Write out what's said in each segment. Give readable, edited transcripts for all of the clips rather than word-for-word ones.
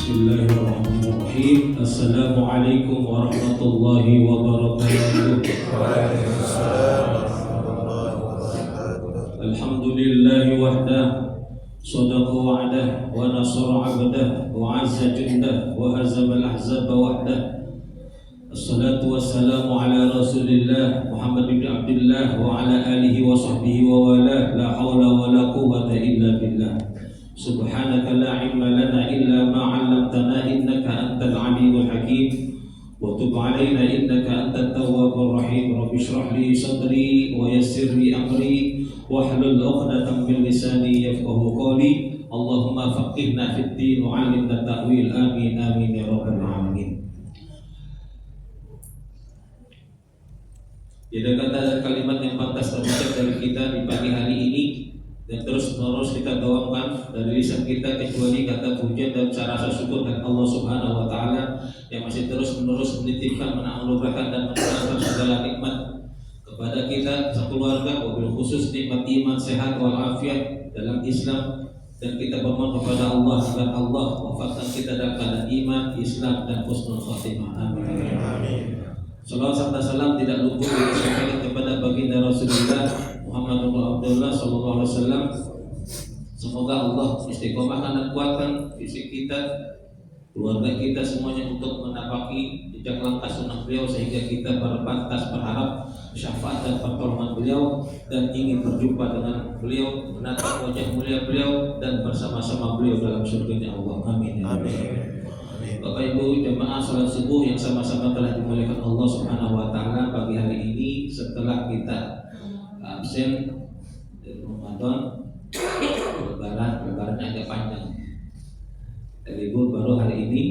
Bismillahirrahmanirrahim. Assalamualaikum warahmatullahi wabarakatuh. Alhamdulillahi wahdah, sadaqa wa'dah, wa nasara 'abdah, wa 'azza jundah, wa hazama al-ahzaba wahdah. Assalatu wassalamu ala Rasulillah Muhammad bin Abdullah wa ala alihi wa sahbihi wa wala, la hawla wa la quwwata illa billah. Subhanaka la ilma lana illa ma 'allamtana innaka antal alimul hakim wa tub 'alaina innaka antat tawwabur rahim. Rabbi shrah li sadri wa yassir li amri wahlul 'uqdatam min lisani yafqahu qawli. Allahumma faqihna fid din wa 'allimna ta'wil. Amin amin ya rabbal alamin. Tidak kata dan kalimat yang pantas terucap dari kita di pagi hari ini dan terus menerus kita gaungkan dari lisan kita kecuali kata pujian dan rasa syukur dan Allah Subhanahu wa taala yang masih terus menerus menitipkan, menganugerahkan dan menerangkan segala nikmat kepada kita sekeluarga, wabil khusus nikmat iman, sehat wal afiat dalam Islam, dan kita bermohon kepada Allah agar Allah wafatkan kita dalam keadaan iman, Islam dan husnul khatimah. Amin. Amin. Salawat serta salam tidak luput disampaikan kepada baginda Rasulullah Muhammad bin Abdullah sallallahu alaihi wasallam. Semoga Allah istiqomahkan dan kuatkan fisik kita, keluarga kita semuanya untuk menapaki jejak langkah sunnah beliau sehingga kita berpantas berharap syafaat dan pertolongan beliau dan ingin berjumpa dengan beliau, menatap wajah mulia beliau dan bersama-sama beliau dalam surganya Allah. Amin. Amin. Bapak Ibu jemaah salat subuh yang sama-sama telah dimuliakan Allah Subhanahu wa taala, pagi hari ini setelah kita absen dari Ramadan, lebarannya agak panjang. Libur baru hari ini,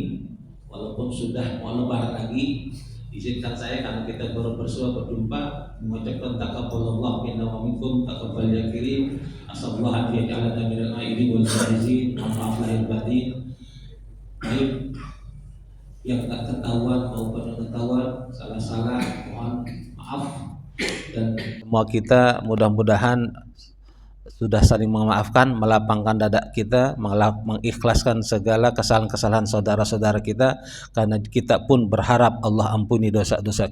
walaupun sudah mau lebaran lagi, izinkan saya karena kita baru berjumpa mengucapkan taqabbalallahu minna wa minkum, taqabbal ya kirim, asallallahu an yaj'alana minal aidin wal faizin, maaf lahir batin. Baik, yang tak ketahuan maupun yang ketahuan, salah-salah mohon maaf, dan semua kita mudah-mudahan sudah saling memaafkan, melapangkan dada kita, mengikhlaskan segala kesalahan-kesalahan saudara-saudara kita, karena kita pun berharap Allah ampuni dosa-dosa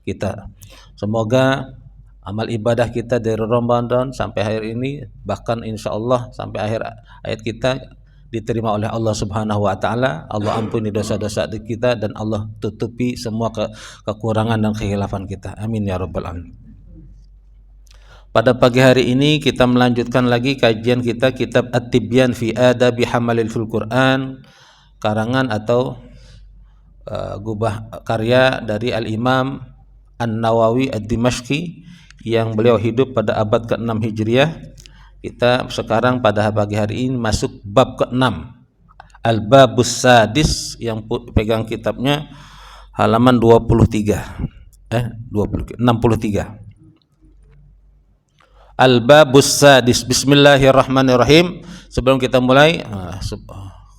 kita. Semoga amal ibadah kita dari Ramadan sampai akhir ini, bahkan insya Allah sampai akhir ayat kita, diterima oleh Allah Subhanahu wa taala. Allah ampuni dosa-dosa kita dan Allah tutupi semua kekurangan dan kekhilafan kita. Amin ya rabbal alamin. Pada pagi hari ini kita melanjutkan lagi kajian kita kitab At-Tibyan fi Adabi Hamalil Quran, karangan atau gubah karya dari Al-Imam An-Nawawi Ad-Dimashqi yang beliau hidup pada abad ke-6 Hijriah. Kita sekarang pada pagi hari ini masuk bab ke-6, Al-Babus Sadis, yang pegang kitabnya halaman 63. Al-Babus Sadis. Bismillahirrahmanirrahim. Sebelum kita mulai,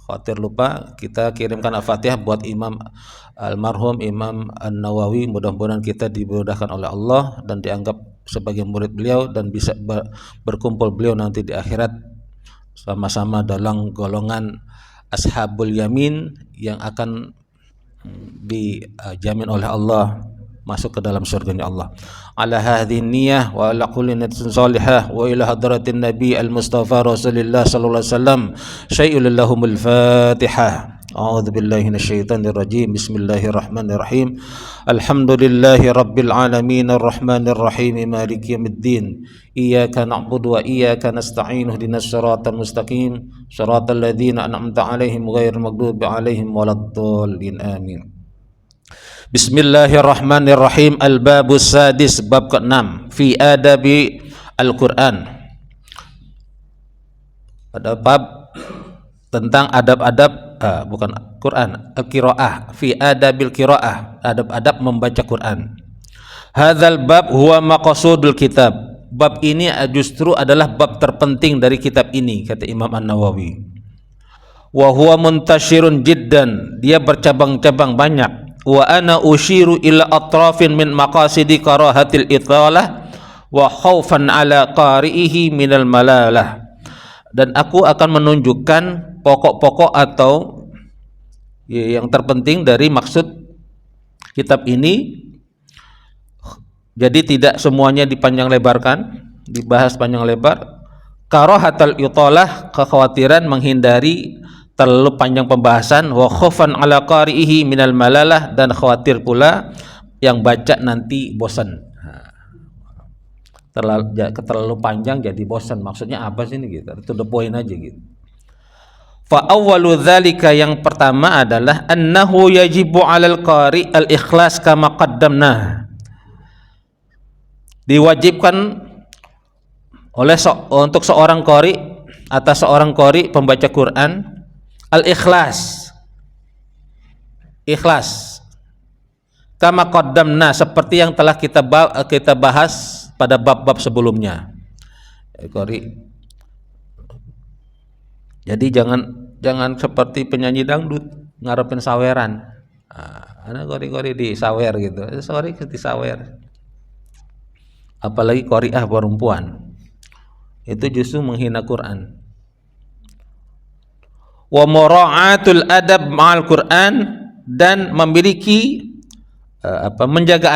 khawatir lupa, kita kirimkan Al-Fatihah buat Imam almarhum Imam An-Nawawi. Mudah-mudahan kita dimudahkan oleh Allah dan dianggap sebagai murid beliau dan bisa berkumpul beliau nanti di akhirat sama-sama dalam golongan Ashabul Yamin yang akan dijamin oleh Allah masuk ke dalam surganya Allah. Ala hadhihi niyyah wa ala kulli niyatin salihah wa ila hadratin nabi al-mustafa rasulillah sallallahu alaihi wasallam syai'ul lahumul fatihah. A'udzu billahi minasyaitonir rajim. Bismillahirrahmanirrahim. Alhamdulillahi rabbil alamin arrahmanir rahim maliki yaumiddin. Iyyaka na'budu wa iyyaka nasta'in ihdinas siratal mustaqim siratal ladzina an'amta 'alaihim ghairil maghdubi 'alaihim waladdallin. Amin. Bismillahirrahmanirrahim. Al-Babus Sadis, bab ke-6, fi adabi Al-Quran. Ada bab tentang adab-adab bukan Quran, al-qiraah, fi adabil qiraah, adab-adab membaca Quran. Hadzal bab huwa maqsudul kitab. Bab ini justru adalah bab terpenting dari kitab ini, kata Imam An-Nawawi. Wa huwa muntashirun jiddan, dia bercabang-cabang banyak. Wa ana ushiru ila atrafin min maqasidi karahatil italah wa khaufan ala qari'ihi minal malalah. Dan aku akan menunjukkan pokok-pokok atau Yang terpenting dari maksud kitab ini, jadi tidak semuanya dipanjang lebarkan, dibahas panjang lebar. Karahatul italah, kekhawatiran menghindari terlalu panjang pembahasan. Wa khaufan ala qari'ihi minal malalah, dan khawatir pula yang baca nanti bosan. Terlalu panjang jadi bosan. Maksudnya apa sih ini gitu? To the point aja gitu. Fa awwalu dzalika, yang pertama adalah annahu yajibu 'alal qari al-ikhlas kama qaddamna. Diwajibkan oleh untuk seorang qari, atas seorang qari pembaca Quran, al-ikhlas. Ikhlas. Kama qaddamna, seperti yang telah kita bahas pada bab-bab sebelumnya. Qari. Jadi jangan seperti penyanyi dangdut ngarepin saweran. Ada qori-qori di sawer gitu. Sorry di sawer. Apalagi qori'ah perempuan. Itu justru menghina Quran. Wa mura'atul adab ma'al Quran, dan memiliki menjaga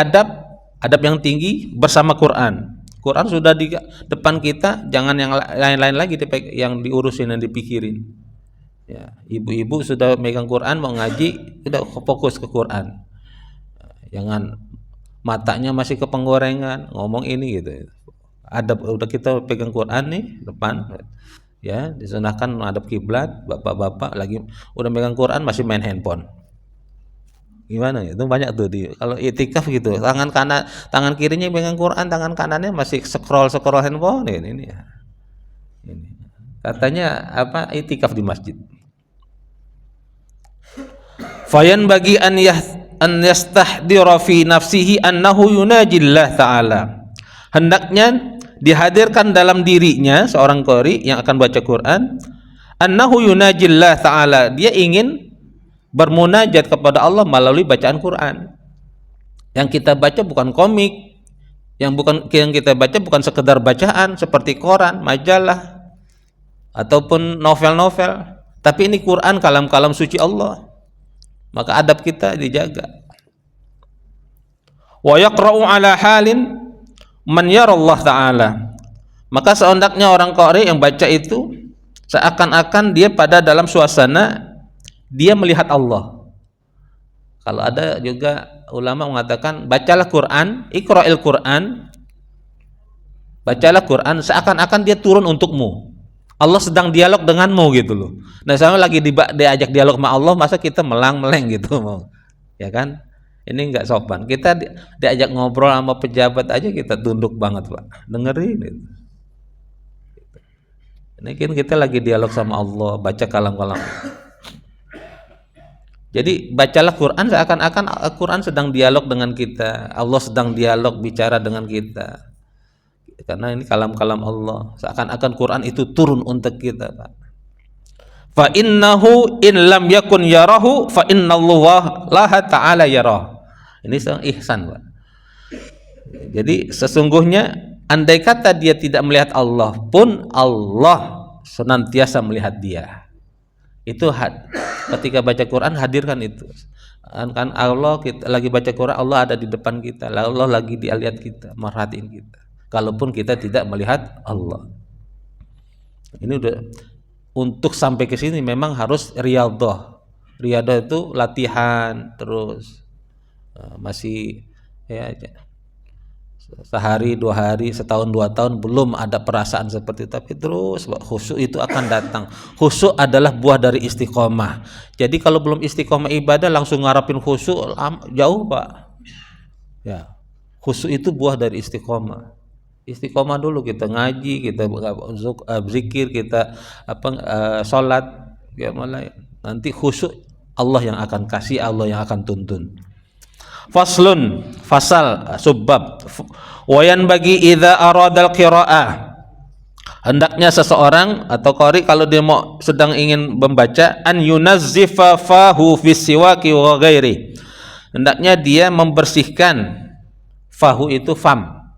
adab yang tinggi bersama Quran. Quran sudah di depan kita, jangan yang lain-lain lagi yang diurusin dan dipikirin. Ya, ibu-ibu sudah megang Quran mau ngaji, udah fokus ke Quran. Jangan matanya masih ke penggorengan, ngomong ini gitu. Adab, udah kita pegang Quran nih depan. Ya, disunahkan menghadap kiblat. Bapak-bapak lagi udah megang Quran masih main handphone. Gimana ya? Itu banyak tuh kalau itikaf gitu, tangan kirinya pegang Quran, tangan kanannya masih scroll handphone ini ya. Ini katanya apa, itikaf di masjid. Fayan bagi an yastahdira fi nafsihi annahu yunajillah ta'ala. Hendaknya dihadirkan dalam dirinya seorang qari yang akan baca Quran, annahu yunajillah ta'ala, dia ingin bermunajat kepada Allah melalui bacaan Quran. Yang kita baca bukan komik, yang kita baca bukan sekedar bacaan seperti koran, majalah ataupun novel-novel, tapi ini Quran, kalam-kalam suci Allah. Maka adab kita dijaga. Wa yaqra'u ala halin man yara Allah ta'ala. Maka sehendaknya orang qari yang baca itu seakan-akan dia pada dalam suasana dia melihat Allah. Kalau ada juga ulama mengatakan, bacalah Quran, iqra'il Quran, bacalah Quran seakan-akan dia turun untukmu. Allah sedang dialog denganmu gitu loh. Nah, sama lagi diajak dialog sama Allah, masa kita melang-meleng gitu mau. Ya kan? Ini enggak sopan. Kita diajak ngobrol sama pejabat aja kita tunduk banget, Pak. Dengerin gitu. Ini kan kita lagi dialog sama Allah, baca kalam-kalam. Jadi bacalah Quran seakan-akan Al-Quran sedang dialog dengan kita, Allah sedang dialog bicara dengan kita. Karena ini kalam-kalam Allah, seakan-akan Quran itu turun untuk kita, Pak. Fa innahu in lam yakun yarahu fa innallaha ta'ala yarah. Ini seorang ihsan, Pak. Jadi sesungguhnya andai kata dia tidak melihat Allah pun, Allah senantiasa melihat dia. Itu ketika baca Quran hadirkan itu. Kan Allah, kita lagi baca Quran, Allah ada di depan kita, Allah lagi lihat kita, merhatiin kita. Kalaupun kita tidak melihat Allah. Ini udah untuk sampai ke sini memang harus riyadhah. Riyadhah itu latihan terus. Masih ya sehari, 2 hari, setahun, 2 tahun belum ada perasaan seperti itu, tapi terus khusyuk itu akan datang. Khusyuk adalah buah dari istiqomah. Jadi kalau belum istiqomah ibadah langsung ngarapin khusyuk, jauh, Pak. Ya, khusyuk itu buah dari istiqomah. Istiqomah dulu, kita ngaji, kita zikir, kita sholat, ya mulai nanti khusyuk Allah yang akan kasih, Allah yang akan tuntun. Faslun, fasal, subbab. Wayan bagi idza aradal qiraah, hendaknya seseorang atau qari kalau dia mau sedang ingin membaca, an yunazzifa fahu fis siwaki wa ghairi, hendaknya dia membersihkan fahu itu fam,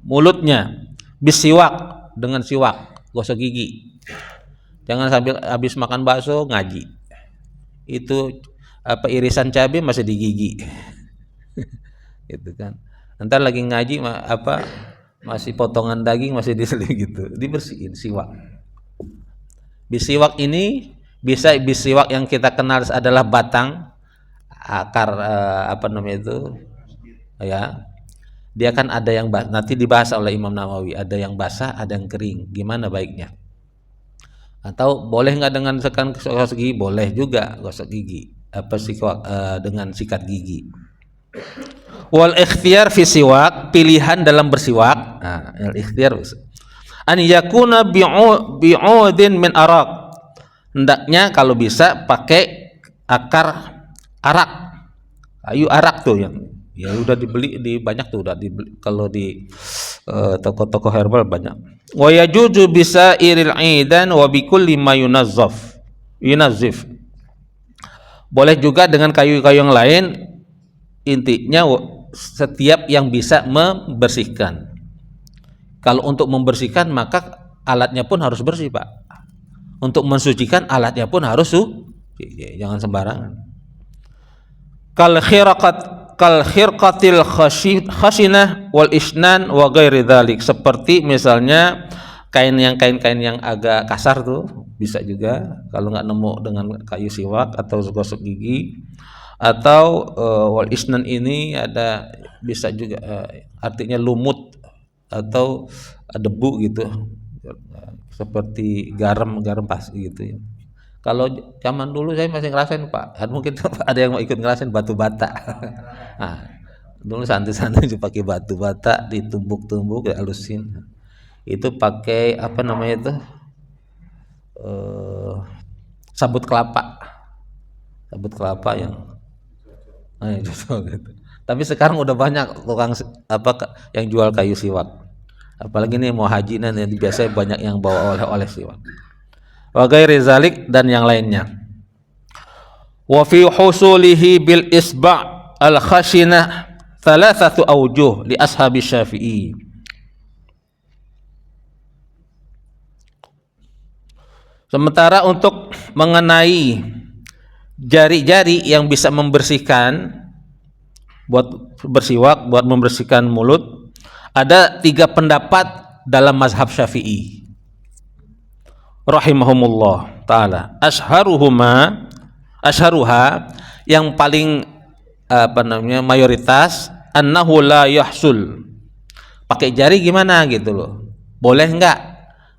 mulutnya, bisiwak, dengan siwak, gosok gigi. Jangan sambil habis makan bakso ngaji. Itu irisan cabai masih di gigi. Gitu kan. Ntar lagi ngaji masih potongan daging masih di gitu. Dibersihin siwak. Bisiwak ini bisa bisiwak yang kita kenal adalah batang akar ya. Dia kan ada yang nanti dibahas oleh Imam Nawawi, ada yang basah, ada yang kering. Gimana baiknya? Atau boleh nggak dengan gosok gigi? Boleh juga gosok gigi. Dengan sikat gigi. Wal ikhtiyar fi siwak, pilihan dalam bersiwak. Nah, al ikhtiyar an yakuna bi'udin min arak. Hendaknya kalau bisa pakai akar arak. Kayu arak tuh yang ya udah dibeli di banyak tuh, udah dibeli kalau di toko-toko herbal banyak. Wa yajuzu bisa iril aidan wa bikulli ma yunazzif. Boleh juga dengan kayu-kayu yang lain, intinya setiap yang bisa membersihkan. Kalau untuk membersihkan maka alatnya pun harus bersih, Pak. Untuk mensucikan alatnya pun harus jangan sembarangan. Kal khirqatil khasinah wal isnan wa ghairi dzalik, seperti misalnya kain yang agak kasar tuh bisa juga kalau nggak nemu dengan kayu siwak atau gosok gigi, atau wal isnan ini ada bisa juga artinya lumut atau debu gitu, seperti garam pasti gitu ya. Kalau zaman dulu saya masih ngerasain, Pak. Mungkin ada yang mau ikut ngerasain batu bata. Nah, dulu santai-santai pakai batu bata, ditumbuk-tumbuk, dihalusin. Itu pakai apa namanya itu? Sabut kelapa. Sabut kelapa yang gitu. Tapi sekarang udah banyak tukang yang jual kayu siwak. Apalagi nih mau haji nanti biasanya banyak yang bawa oleh-oleh siwak. Wa ghairi zalik, dan yang lainnya. Wa fi husulihi bil isba' al khashinah thalathatu awjuh li ashabi Syafi'i. Sementara untuk mengenai jari-jari yang bisa membersihkan buat bersiwak, buat membersihkan mulut, ada 3 pendapat dalam mazhab Syafi'i rahimahumullah taala. Asharuha yang paling mayoritas, annahu la yahsul. Pakai jari gimana gitu loh, boleh nggak,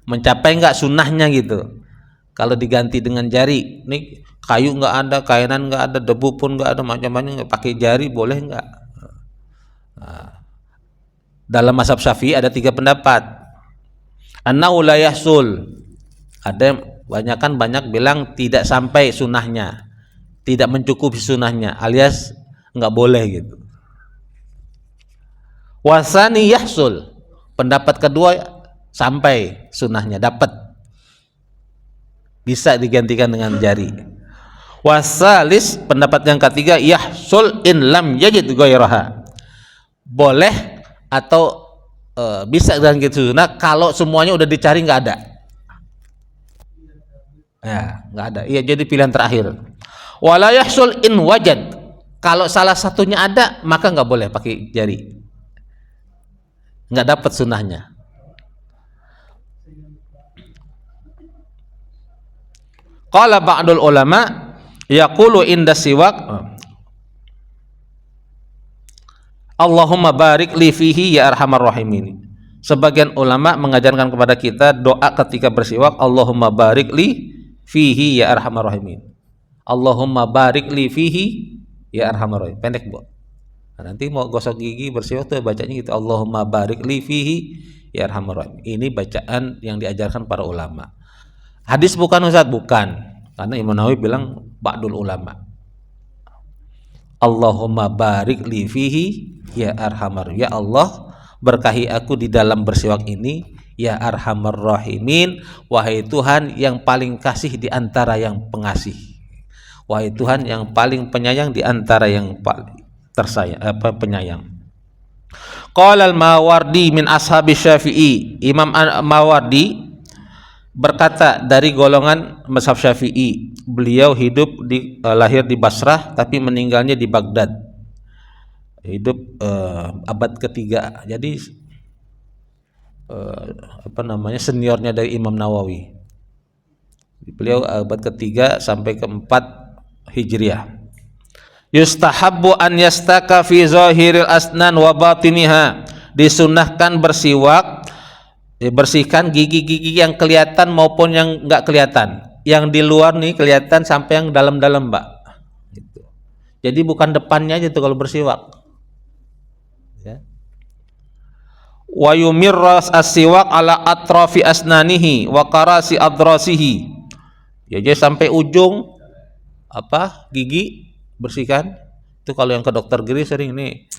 mencapai nggak sunnahnya gitu kalau diganti dengan jari. Nih kayu nggak ada, kainan nggak ada, debu pun nggak ada, macam-macam, pakai jari boleh nggak? Dalam mazhab Syafi'i ada 3 pendapat. Annahu la yahsul, ada banyak bilang tidak sampai sunnahnya, tidak mencukupi sunnahnya, alias nggak boleh gitu. Wasani yahsul, pendapat kedua sampai sunnahnya, dapat, bisa digantikan dengan jari. Wasalis, pendapat yang ketiga, yahsul in lam yajid ghairaha, boleh atau bisa dengan gitu sunnah kalau semuanya udah dicari nggak ada. Ya, nggak ada. Iya, jadi pilihan terakhir. Wala yahsul in wajad, kalau salah satunya ada maka nggak boleh pakai jari, nggak dapat sunnahnya. Qala ba'dul ulama yaqulu inda siwak Allahumma barik li fihi ya arhamar rahimin. Sebagian ulama mengajarkan kepada kita doa ketika bersiwak, Allahumma barik li fihi ya arhamar rahimin. Allahumma barik li fihi ya arhamar rahimin. Pendek, Bu. Nah, nanti mau gosok gigi bersiwak tuh bacanya gitu, Allahumma barik li fihi ya arhamar rahimin. Ini bacaan yang diajarkan para ulama. Hadis bukan, Ustaz? Bukan. Karena Imam Nawawi bilang ba'dul ulama. Allahumma barik li fihi ya arhamar, ya Allah berkahi aku di dalam bersiwak ini, ya arhamar rahimin, wahai Tuhan yang paling kasih di antara yang pengasih, wahai Tuhan yang paling penyayang di antara yang paling tersayang, penyayang. Qala al-Mawardi min ashabi Syafi'i, Imam Mawardi berkata dari golongan mazhab Syafi'i. Beliau lahir di Basrah tapi meninggalnya di Baghdad. Hidup abad ketiga. Jadi seniornya dari Imam Nawawi. Beliau abad ketiga sampai keempat Hijriah. Yustahabbu an yastaka fi zahiril asnan wa batiniha. Disunnahkan bersiwak, bersihkan gigi-gigi yang kelihatan maupun yang enggak kelihatan. Yang di luar nih kelihatan sampai yang dalam-dalam, Mbak. Gitu. Jadi bukan depannya aja tuh kalau bersiwak. Ya. Wa yumirras as-siwak ala atrafi asnanihi wa qarasi adrasihi. Ya, jadi sampai ujung gigi bersihkan. Itu kalau yang ke dokter gigi sering nih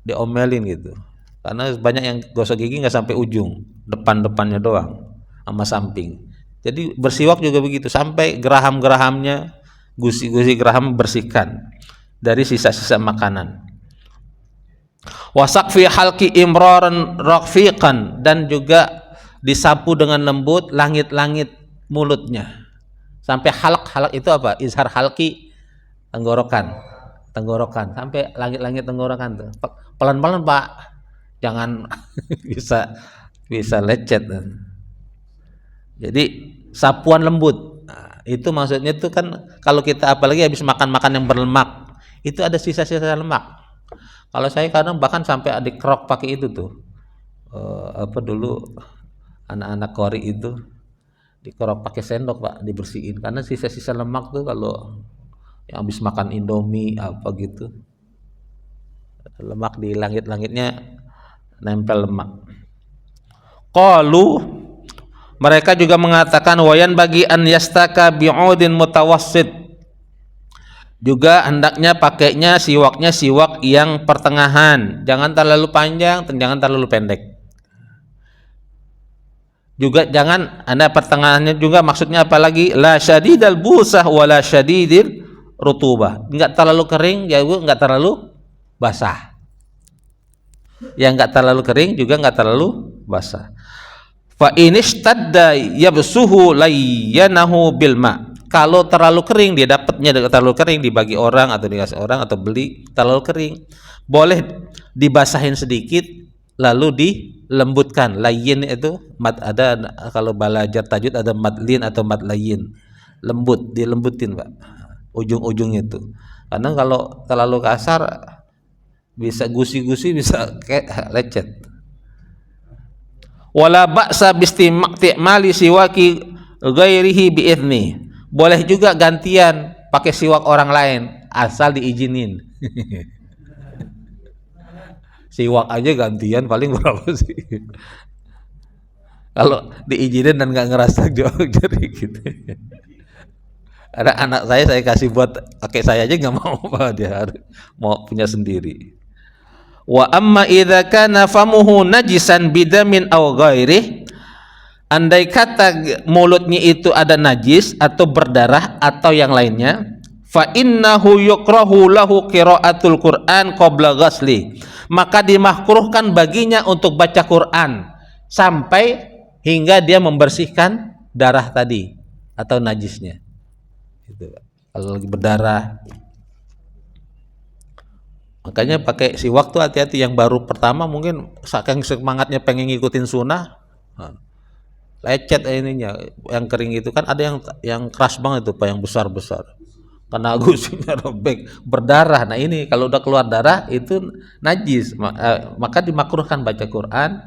diomelin gitu. Karena banyak yang gosok gigi nggak sampai ujung, depannya doang sama samping. Jadi bersiwak juga begitu, sampai geraham-gerahamnya, gusi-gusi geraham bersihkan dari sisa-sisa makanan. Wasak fi halqi imraran rafiqan, dan juga disapu dengan lembut langit-langit mulutnya. Sampai halak itu apa? Izhar halqi, tenggorokan sampai langit-langit tenggorokan tuh. Pelan-pelan, Pak. Jangan bisa lecet. Jadi sapuan lembut. Nah, itu maksudnya tuh kan kalau kita apalagi habis makan yang berlemak, itu ada sisa-sisa lemak. Kalau saya kadang bahkan sampai dikerok pakai itu tuh. Dulu anak-anak kori itu dikerok pakai sendok, Pak, dibersihin karena sisa-sisa lemak tuh kalau yang habis makan Indomie gitu. Lemak di langit-langitnya nempel lemak. Qalu, mereka juga mengatakan wayan bagi an yastaka bi'udin mutawassit. Juga hendaknya pakainya siwaknya siwak yang pertengahan, jangan terlalu panjang dan jangan terlalu pendek. Juga jangan pertengahannya juga, maksudnya apalagi la syadidal busah wala syadidil rutubah. Enggak terlalu kering, ya enggak terlalu basah. Yang enggak terlalu kering juga enggak terlalu basah. Fa inistadda yabsuhu layyanahu bil ma. Kalau terlalu kering, dia dapatnya terlalu kering, dibagi orang atau dikasih orang atau beli terlalu kering, boleh dibasahin sedikit lalu dilembutkan. Layyin itu ada, kalau belajar tajwid ada madlin atau madlayin. Lembut, dilembutin, Pak. Ujung-ujungnya itu. Karena kalau terlalu kasar bisa gusi-gusi, bisa kayak lecet. Wala ba'sa bistimali siwaki ghairihi bi'izni. Boleh juga gantian pakai siwak orang lain asal diizinin. Siwak aja gantian paling berapa sih? Kalau diizinin dan nggak ngerasa jadi gitu. Ada anak saya kasih buat pakai saya aja nggak mau, Pak, dia mau punya sendiri. Wa amma idza kana famuhu najisan bidamin aw ghairihi. Andai kata mulutnya itu ada najis atau berdarah atau yang lainnya, fa innahu yukrahu lahu qiraatul Qur'an qabla ghasli. Maka dimakruhkan baginya untuk baca Quran sampai hingga dia membersihkan darah tadi atau najisnya. Itu kalau lagi berdarah. Makanya pakai siwak tuh hati-hati, yang baru pertama mungkin saking semangatnya pengen ngikutin sunnah, lecet ininya. Yang kering itu kan ada yang keras banget itu, Pak, yang besar-besar. Kena gusinya robek, berdarah. Nah, ini kalau udah keluar darah itu najis. Maka dimakruhkan baca Quran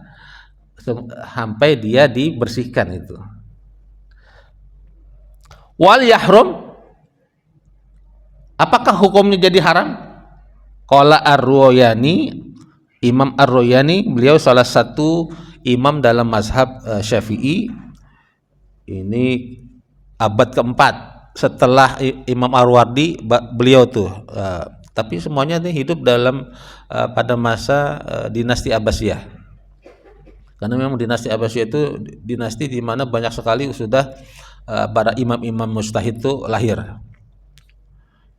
sampai dia dibersihkan itu. Wal yahrum, apakah hukumnya jadi haram? Qala Ar-Royani, Imam Ar-Royani, beliau salah satu imam dalam mazhab Syafi'i. Ini abad keempat setelah Imam Ar-Wardi, beliau tuh. Tapi semuanya nih hidup dalam pada masa dinasti Abbasiyah. Karena memang dinasti Abbasiyah itu dinasti di mana banyak sekali sudah para imam-imam mujtahid itu lahir.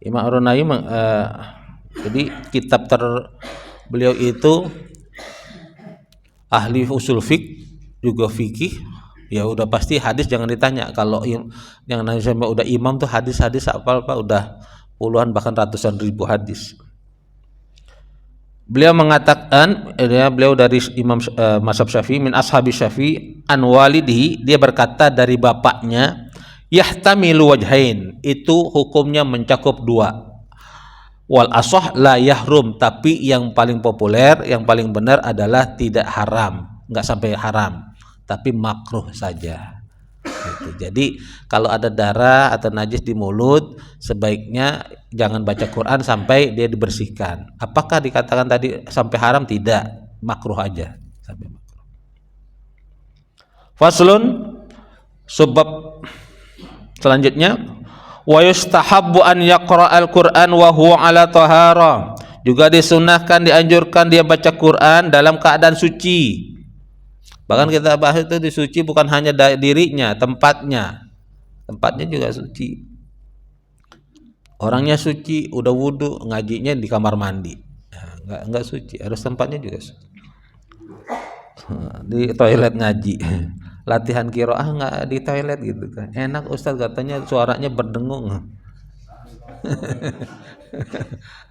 Imam Ar-Royani jadi kitab beliau itu ahli usul fiqh, juga fikih, ya udah pasti hadis jangan ditanya. Kalau yang namanya udah imam tuh hadis-hadis apa udah puluhan bahkan ratusan ribu hadis. Beliau mengatakan, beliau dari Imam Mazhab Syafi'i, min ashabi Syafi'i an walidihi, dia berkata dari bapaknya, yahtamilu wajhain, itu hukumnya mencakup dua. Wal ashah la yahrum, tapi yang paling populer, yang paling benar adalah tidak haram, enggak sampai haram, tapi makruh saja. Gitu. Jadi kalau ada darah atau najis di mulut, sebaiknya jangan baca Quran sampai dia dibersihkan. Apakah dikatakan tadi sampai haram? Tidak, makruh aja sampai makruh. Faslun, sebab selanjutnya, wa yustahabbu an yaqra'al Qur'an wa huwa ala tahara. Juga disunahkan, dianjurkan dia baca Quran dalam keadaan suci. Bahkan kita bahas itu di suci bukan hanya dirinya, tempatnya juga suci. Orangnya suci, udah wudu, ngajinya di kamar mandi, enggak suci. Harus tempatnya juga suci. Di toilet ngaji, latihan qiraah enggak di toilet gitu kan. Enak Ustaz katanya suaranya berdengung.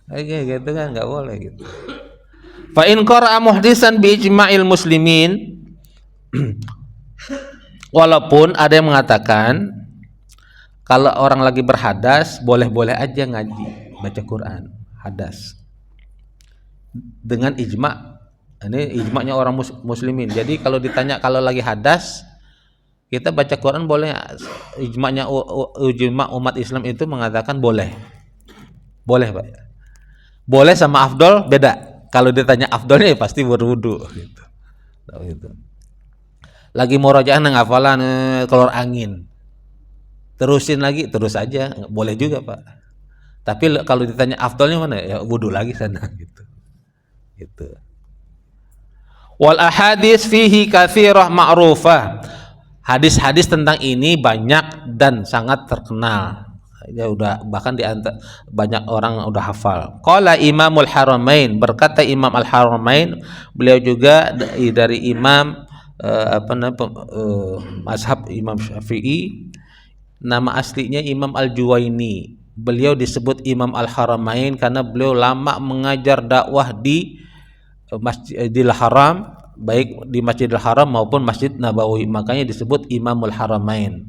Kayak gitu kan enggak boleh gitu. Fa in qara'a muhdisan bi ijma'il muslimin, walaupun ada yang mengatakan kalau orang lagi berhadas boleh-boleh aja ngaji baca Quran hadas dengan ijma'. Ini ijma'nya orang muslimin. Jadi kalau ditanya kalau lagi hadas kita baca Quran boleh, ijma'nya umat Islam itu mengatakan boleh Pak. Boleh sama afdol beda. Kalau ditanya afdolnya ya pasti berwudu gitu. Lagi murojaah hafalan keluar angin, terusin lagi, terus aja, boleh juga Pak. Tapi kalau ditanya afdolnya mana, ya wudu lagi sana gitu. Wal ahadits fihi katsirah ma'rufah. Hadis-hadis tentang ini banyak dan sangat terkenal. Ya udah bahkan banyak orang udah hafal. Qala Imamul Haramain, berkata Imam Al-Haramain, beliau juga dari Imam mazhab Imam Syafi'i, nama aslinya Imam Al-Juwaini. Beliau disebut Imam Al-Haramain karena beliau lama mengajar dakwah di Masjidil Haram, baik di Masjidil Haram maupun Masjid Nabawi, makanya disebut Imamul Haramain.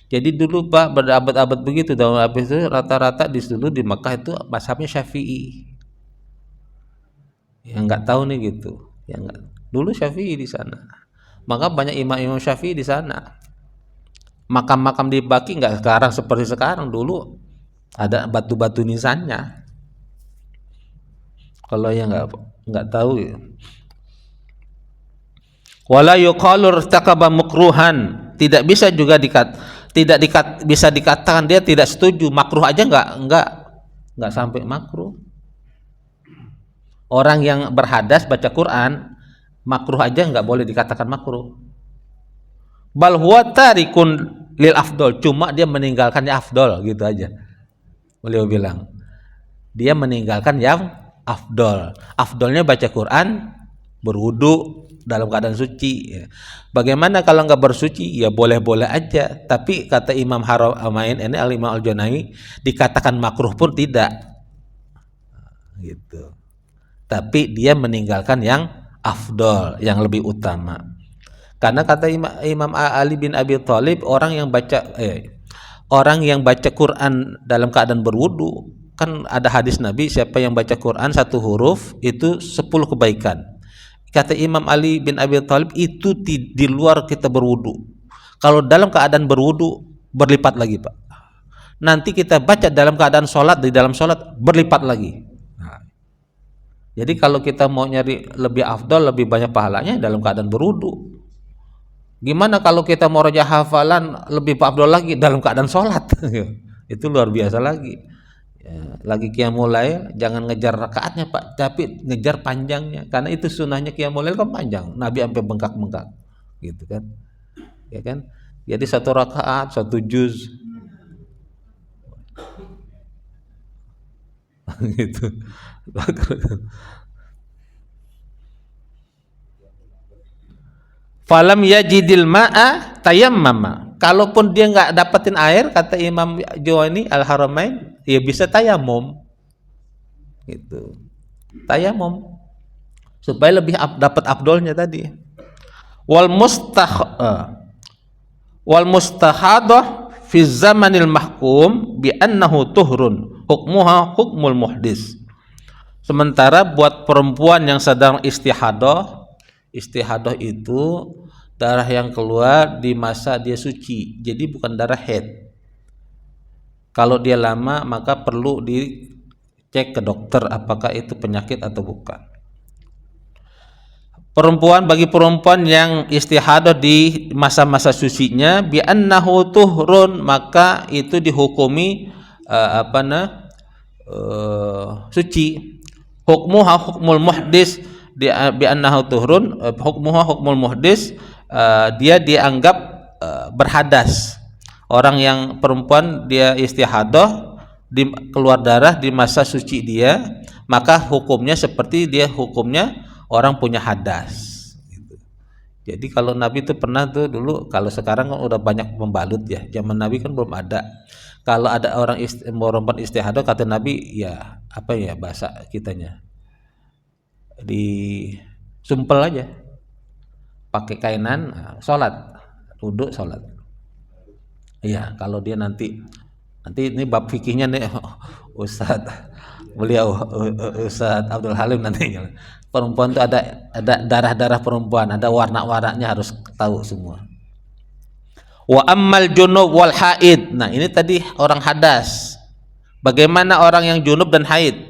Jadi dulu Pak berabad-abad begitu, dalam abad itu rata-rata dulu di Mekah itu mazhabnya Syafi'i. Yang nggak tahu nih gitu, yang nggak, dulu Syafi'i di sana. Maka banyak imam-imam Syafi'i di sana. Makam-makam di Baqi nggak sekarang seperti sekarang, dulu ada batu-batu nisannya. Kalau yang nggak tahu ya. Wala yuqalu irtakaba makruhan, tidak bisa juga bisa dikatakan dia tidak setuju. Makruh aja nggak sampai makruh. Orang yang berhadas baca Quran makruh aja nggak boleh dikatakan makruh. Bal huwa tarikun lil afdol, cuma dia meninggalkannya afdol gitu aja. Beliau bilang dia meninggalkan yang afdol. Afdolnya baca Quran, berwudu dalam keadaan suci. Bagaimana kalau nggak bersuci? Ya boleh-boleh aja. Tapi kata Imam Haramain ini Al-Imam Al-Junawi, dikatakan makruh pun tidak. Gitu. Tapi dia meninggalkan yang afdol, yang lebih utama. Karena kata Imam Ali bin Abi Thalib, orang yang baca Quran dalam keadaan berwudu, kan ada hadis Nabi, siapa yang baca Quran satu huruf itu 10 kebaikan. Kata Imam Ali bin Abi Thalib, itu di luar kita berwudu. Kalau dalam keadaan berwudu berlipat lagi Pak. Nanti kita baca dalam keadaan sholat, di dalam sholat berlipat lagi. Jadi kalau kita mau nyari lebih afdol, lebih banyak pahalanya dalam keadaan berwudu. Gimana kalau kita mau roja hafalan lebih afdol lagi dalam keadaan sholat? Itu luar biasa lagi. Ya, lagi qiyamul lail jangan ngejar rakaatnya Pak, tapi ngejar panjangnya, karena itu sunahnya qiyamul lail kan panjang, Nabi sampai bengkak-bengkak gitu kan, ya kan. Jadi satu rakaat satu juz gitu. Falam yajidil ma'a tayammama. Kalaupun dia nggak dapetin air, kata Imam Juwayni Al-Haramain, ya bisa tayamum. Gitu. Tayamum supaya lebih dapat afdolnya tadi. Wal mustahadah fi zamanil mahkum bi annahu tuhrun hukmuha hukmul muhdis. Sementara buat perempuan yang sedang istihadah itu darah yang keluar di masa dia suci, jadi bukan darah haid. Kalau dia lama maka perlu dicek ke dokter apakah itu penyakit atau bukan. Bagi perempuan yang istihadah di masa-masa sucinya bi annahu tuhrun, maka itu dihukumi suci. Hukmuha hukmul muhdis, bi annahu tuhrun, hukmuha hukmul muhdis, dia dianggap berhadas. Orang yang perempuan dia istihadah keluar darah di masa suci dia, maka hukumnya seperti dia hukumnya orang punya hadas. Jadi kalau Nabi itu pernah tuh dulu, kalau sekarang kan udah banyak membalut ya, zaman Nabi kan belum ada. Kalau ada orang perempuan istihadah, kata Nabi, ya apa ya bahasa kitanya, di sumpel aja, pakai kainan, sholat, duduk sholat. Iya, kalau dia nanti ini bab fikihnya nih, Ustadz Abdul Halim nanti. Perempuan itu ada darah-darah perempuan, ada warna-warnanya, harus tahu semua. Wa ammal junub wal haid. Nah, ini tadi orang hadas. Bagaimana orang yang junub dan haid?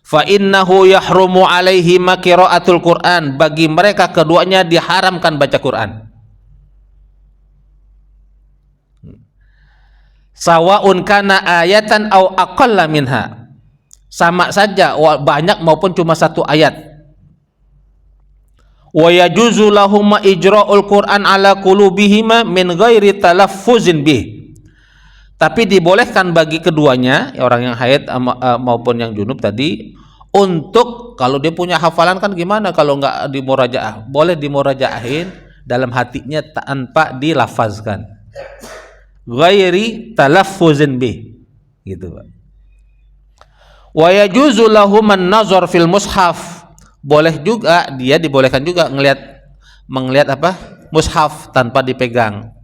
Fa innahu yahrumu alaihi qiraatul Qur'an. Bagi mereka keduanya diharamkan baca Quran. Sawaun kana ayatan au aqalla minha. Sama saja banyak maupun cuma satu ayat. Wa yajuzu lahum ijra'ul Qur'an ala qulubihima min ghairi talaffuzin bih. Tapi dibolehkan bagi keduanya, orang yang haid maupun yang junub tadi, untuk kalau dia punya hafalan kan gimana kalau nggak dimurajaah? Boleh dimurajaahin dalam hatinya tanpa dilafazkan. Ghairi talaffuzin bih. Gitu, Pak. Wa yajuzu lahum an-nazar fil mushaf. Dibolehkan juga melihat mushaf tanpa dipegang.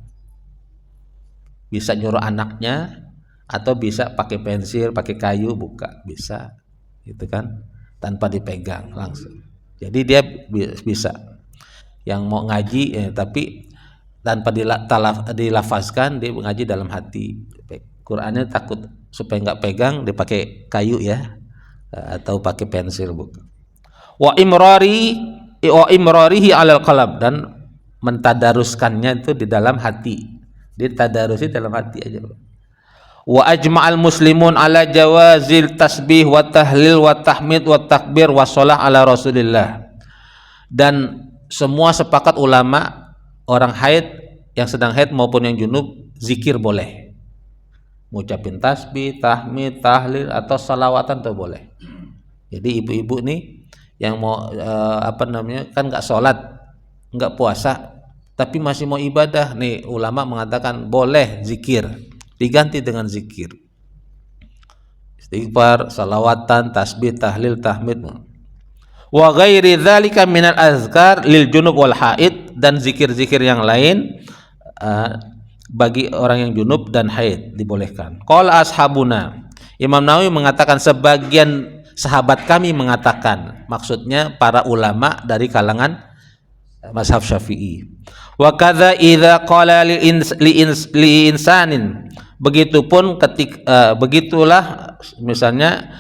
Bisa nyuruh anaknya atau bisa pakai pensil, pakai kayu buka, bisa. Gitu kan? Tanpa dipegang langsung. Jadi dia bisa. Yang mau ngaji tapi tanpa dilafazkan, dia ngaji dalam hati. Qurannya takut supaya nggak pegang, dipakai kayu ya, atau pakai pensil bukan. Wa imrarihi alal qalb, dan mentadaruskannya itu di dalam hati. Ditadarusi dalam hati aja. Wa ajma'al muslimun ala jawazil tasbih wa tahlil wa tahmid wa takbir wa shalah ala Rasulillah. Dan semua sepakat ulama, orang haid yang sedang haid maupun yang junub, zikir boleh. Ngucapin tasbih, tahmid, tahlil atau salawatan tuh boleh. Jadi ibu-ibu nih yang mau kan nggak sholat, nggak puasa, tapi masih mau ibadah, nih ulama mengatakan boleh zikir, diganti dengan zikir, istighfar, salawatan, tasbih, tahlil, tahmid. Wa ghairi dzalika minal azkar lil junub wal haid, dan zikir-zikir yang lain bagi orang yang junub dan haid dibolehkan. Qala ashabuna, Imam Nawawi mengatakan sebagian sahabat kami mengatakan, maksudnya para ulama dari kalangan mazhab Syafi'i. Wa kadza idza qala li insanin, begitulah misalnya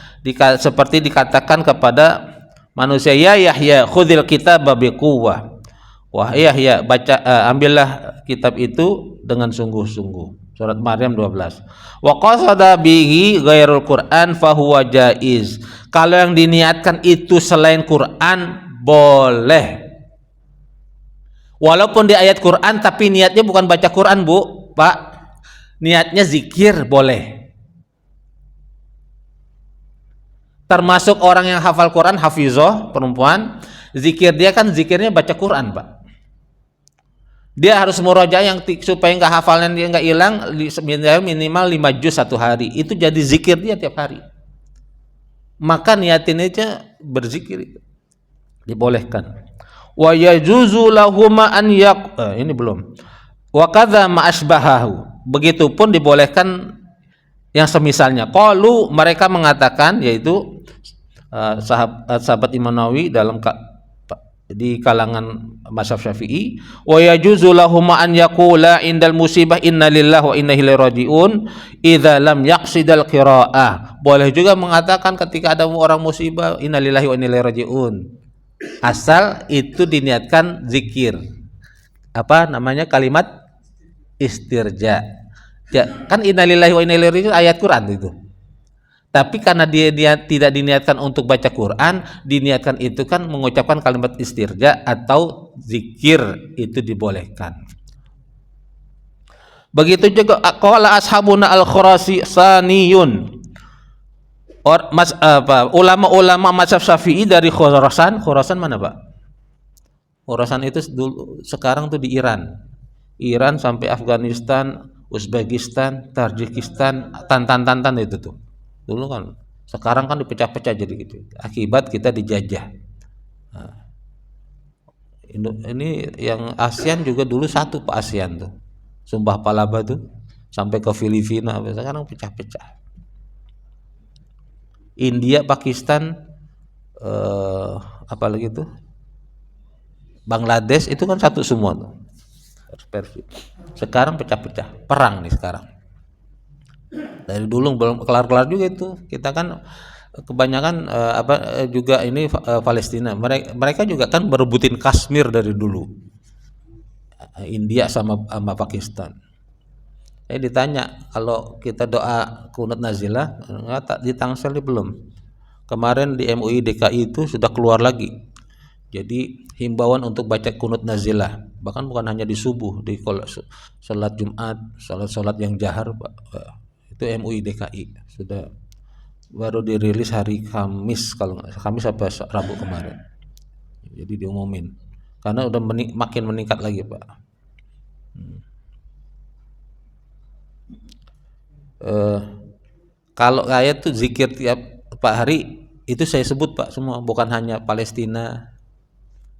seperti dikatakan kepada manusia, ya Yahya khudhil kitaba biquwwah. Wah Yahya, ambillah kitab itu dengan sungguh-sungguh. Surat Maryam 12. Wa qasada bihi ghairul Qur'an fahuwa jaiz. Kalau yang diniatkan itu selain Quran boleh. Walaupun di ayat Quran tapi niatnya bukan baca Quran, Bu, Pak. Niatnya zikir boleh. Termasuk orang yang hafal Quran, hafizah, perempuan, zikir dia kan zikirnya baca Quran, Pak. Dia harus murojaah yang supaya nggak hafalnya dia nggak hilang, minimal 5 juz satu hari. Itu jadi zikir dia tiap hari. Maka niatin aja berzikir, dibolehkan. Wa yajuzu lahuma an ini belum. Wa kadza ma asbahahu. Begitupun dibolehkan yang semisalnya. Qalu, mereka mengatakan, yaitu sahabat Imam Nawawi di kalangan mazhab Syafi'i, wa yajuzu lahum an yaqula indal musibah inna lillahi wa inna ilaihi rajiun idza lam yaqsidal qiraah. Boleh juga mengatakan ketika ada orang musibah inna lillahi wa inna ilaihi rajiun, asal itu diniatkan zikir. Apa namanya, kalimat istirja. Ya, kan inna lillahi wa inna ilaihi rajiun ayat Quran itu. Tapi karena dia tidak diniatkan untuk baca Quran, diniatkan itu kan mengucapkan kalimat istirja atau zikir, itu dibolehkan. Begitu juga qala ashabuna al-Khurasaniyun. Ulama-ulama mazhab Syafi'i dari Khurasan. Khurasan mana, Pak? Khurasan itu dulu, sekarang tuh di Iran. Iran sampai Afghanistan, Uzbekistan, Tajikistan, Tantan itu tuh. Dulu kan, sekarang kan dipecah-pecah jadi gitu. Akibat kita dijajah. Nah, ini yang ASEAN juga dulu satu, Pak, ASEAN tuh. Sumpah Palaba tuh sampai ke Filipina, sekarang pecah-pecah. India, Pakistan, apalagi tuh, Bangladesh itu kan satu semua tuh. Sekarang pecah-pecah, perang nih sekarang. Dari dulu belum kelar-kelar juga itu. Kita kan kebanyakan juga ini Palestina. Mereka juga kan berebutin Kashmir dari dulu. India sama Pakistan. Saya ditanya, kalau kita doa kunut nazilah, tak di Tangsel belum. Kemarin di MUI DKI itu sudah keluar lagi. Jadi himbauan untuk baca kunut nazilah, bahkan bukan hanya di subuh, di sholat Jumat, sholat yang jahar, Pak. Itu MUI DKI sudah baru dirilis hari Kamis, kalau Kamis apa Rabu kemarin. Jadi diumumin karena udah makin meningkat lagi, Pak. Kalau saya tuh zikir tiap hari itu saya sebut, Pak, semua, bukan hanya Palestina,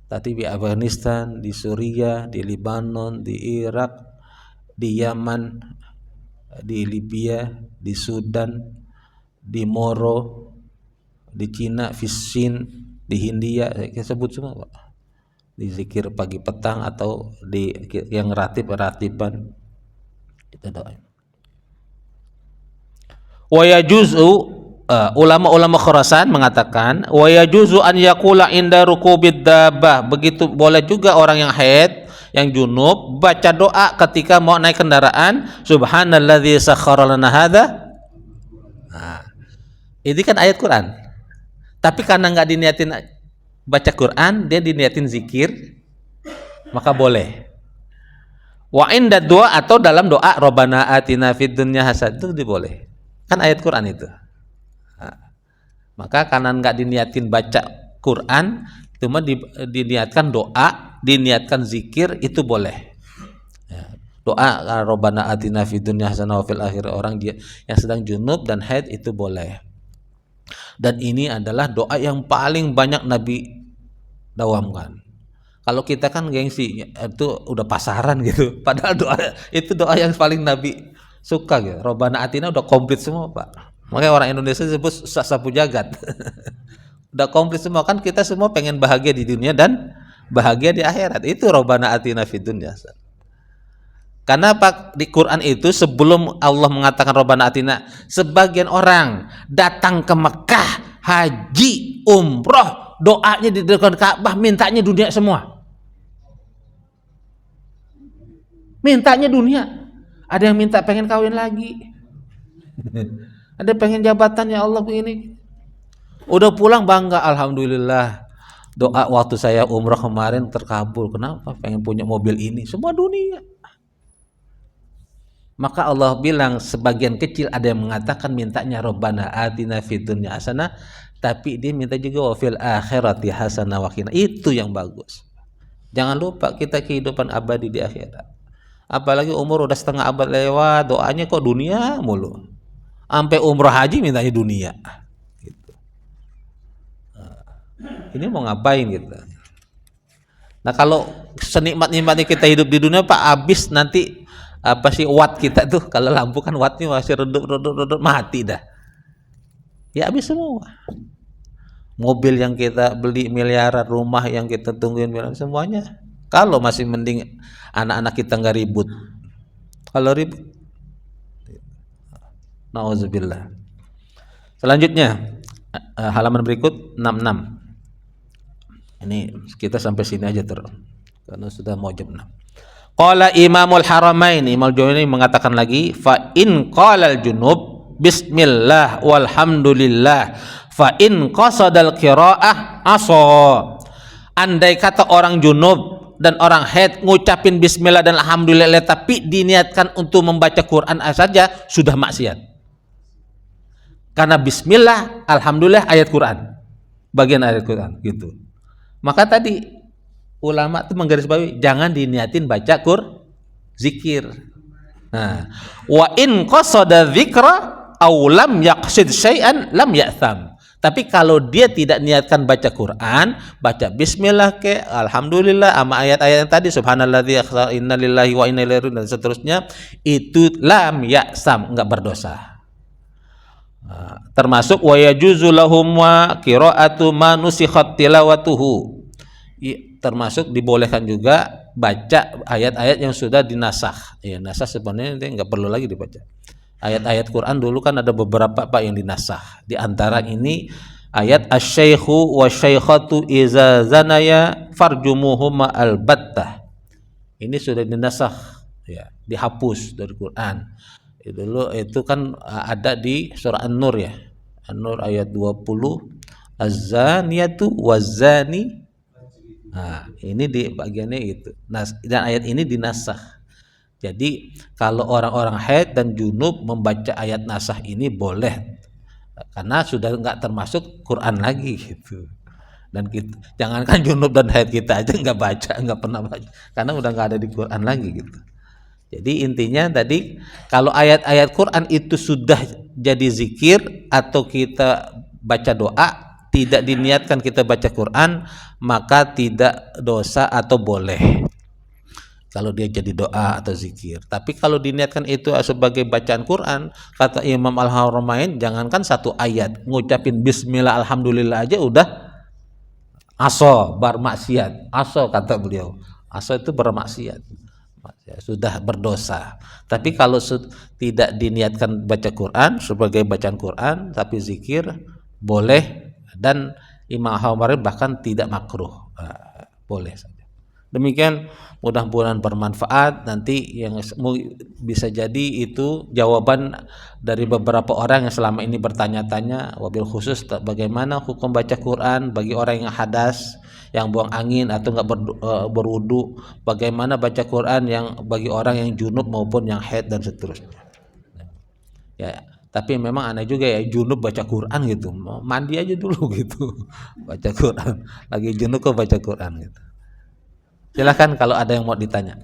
tapi di Afghanistan, di Suriah, di Lebanon, di Irak, di Yaman, di Libya, di Sudan, di Moro, di Cina, Fisin, di Hindia, saya sebut semua, Pak. Di zikir pagi petang atau di yang ratiban kita doain. Wa yajuzu, ulama-ulama Khurasan mengatakan wa yajuzu an yaqula inda rukubid dabbah. Begitu boleh juga orang yang haid, yang junub, baca doa ketika mau naik kendaraan, subhanalladzi sakhkhara lana hadza. Nah, ini kan ayat Quran. Tapi karena nggak diniatin baca Quran, dia diniatin zikir, maka boleh. Wa inda doa, atau dalam doa Rabbana atina fid dunya hasanah, itu boleh. Kan ayat Quran itu. Nah, maka karena nggak diniatin baca Quran, cuma diniatkan doa, diniatkan zikir, itu boleh. Ya, doa Rabbana atina fid dunya hasanah wa fil akhirati, orang dia yang sedang junub dan haid itu boleh. Dan ini adalah doa yang paling banyak Nabi dawamkan. Kalau kita kan gengsi, itu udah pasaran gitu. Padahal itu doa yang paling Nabi suka gitu. Rabbana atina udah komplit semua, Pak. Makanya orang Indonesia disebut sapu jagat. Udah komplit semua, kan kita semua pengen bahagia di dunia dan bahagia di akhirat. Itu Rabbana atina fid dunya. Karena Pak, di Quran itu sebelum Allah mengatakan Rabbana atina, sebagian orang datang ke Mekah, haji, umroh, doanya di dekat Ka'bah, mintanya dunia semua. Mintanya dunia. Ada yang minta pengen kawin lagi. Ada pengen jabatan, ya Allah begini. Udah pulang bangga, alhamdulillah. Doa waktu saya umrah kemarin terkabul. Kenapa? Pengen punya mobil ini. Semua dunia. Maka Allah bilang sebagian kecil ada yang mengatakan mintanya Rabbana atina fid dunya hasanah, tapi dia minta juga wa fil akhirati hasanah wa qina. Itu yang bagus. Jangan lupa kita kehidupan abadi di akhirat. Apalagi umur udah setengah abad lewat, doanya kok dunia mulu. Sampai umroh haji mintanya dunia. Gitu. Ini mau ngapain kita? Nah kalau senikmat-nikmatnya kita hidup di dunia Pak, habis nanti apa sih watt kita tuh, kalau lampu kan wattnya masih redup mati dah. Ya habis semua. Mobil yang kita beli miliaran, rumah yang kita tungguin miliaran, semuanya. Kalau masih mending anak-anak kita nggak ribut. Kalau ribut, nauzubillah. Selanjutnya halaman berikut 66. Ini kita sampai sini aja terus karena sudah mau jam 6. Qala Imamul Haramain, Imam Junaidi mengatakan lagi, fa in qalal junub bismillah walhamdulillah fa in qasadal qiraah asa. Andai kata orang junub dan orang haid ngucapin bismillah dan alhamdulillah tapi diniatkan untuk membaca Quran saja, sudah maksiat. Karena bismillah, alhamdulillah ayat Quran, bagian ayat Quran gitu. Maka tadi ulama itu menggarisbawahi jangan diniatin baca zikir. Nah, wa in qasada dzikra aw lam yaqsid syai'an lam ya'tham. Tapi kalau dia tidak niatkan baca Quran, baca bismillah ke alhamdulillah sama ayat-ayat yang tadi subhanalladzi innalillahi wa inna ilaihi raji'un dan seterusnya, itu lam ya'sam, enggak berdosa. Termasuk wa yajuzu lahum wa qiraatu ma nusikhat tilawatuhu. Termasuk dibolehkan juga baca ayat-ayat yang sudah dinasakh. Ya, nasakh sebenarnya enggak perlu lagi dibaca. Ayat-ayat Quran dulu kan ada beberapa Pak yang dinasakh. Di antara ini ayat asy-syaikhu wasy-syaikhatu iza zanaya farjumuhuma albattah. Ini sudah dinasakh, ya, dihapus dari Quran. Dulu itu kan ada di surah An-Nur ya. An-Nur ayat 20, az-zaniyatu waz-zani. Nah, ini di bagiannya itu. Nah, dan ayat ini dinasakh. Jadi kalau orang-orang haid dan junub membaca ayat nasakh ini boleh, karena sudah enggak termasuk Quran lagi gitu. Dan kita, jangankan junub dan haid, kita aja enggak baca, enggak pernah baca, karena udah enggak ada di Quran lagi gitu. Jadi intinya tadi kalau ayat-ayat Quran itu sudah jadi zikir atau kita baca doa, tidak diniatkan kita baca Quran, maka tidak dosa atau boleh kalau dia jadi doa atau zikir. Tapi kalau diniatkan itu sebagai bacaan Quran, kata Imam Al-Haramain, jangankan satu ayat, ngucapin bismillah alhamdulillah aja udah aso, bermaksiat. Aso kata beliau, aso itu bermaksiat, sudah berdosa. Tapi kalau tidak diniatkan baca Quran sebagai bacaan Quran tapi zikir, boleh. Dan Imam Al-Haramain bahkan tidak makruh, boleh saja. Demikian, mudah-mudahan bermanfaat. Nanti yang bisa jadi itu jawaban dari beberapa orang yang selama ini bertanya-tanya, wabil khusus bagaimana hukum baca Quran bagi orang yang hadas, yang buang angin atau enggak berwudu, bagaimana baca Quran yang bagi orang yang junub maupun yang haid dan seterusnya. Ya, tapi memang aneh juga ya, junub baca Quran gitu, mandi aja dulu gitu baca Quran, lagi junub kok baca Quran gitu. Silakan kalau ada yang mau ditanya.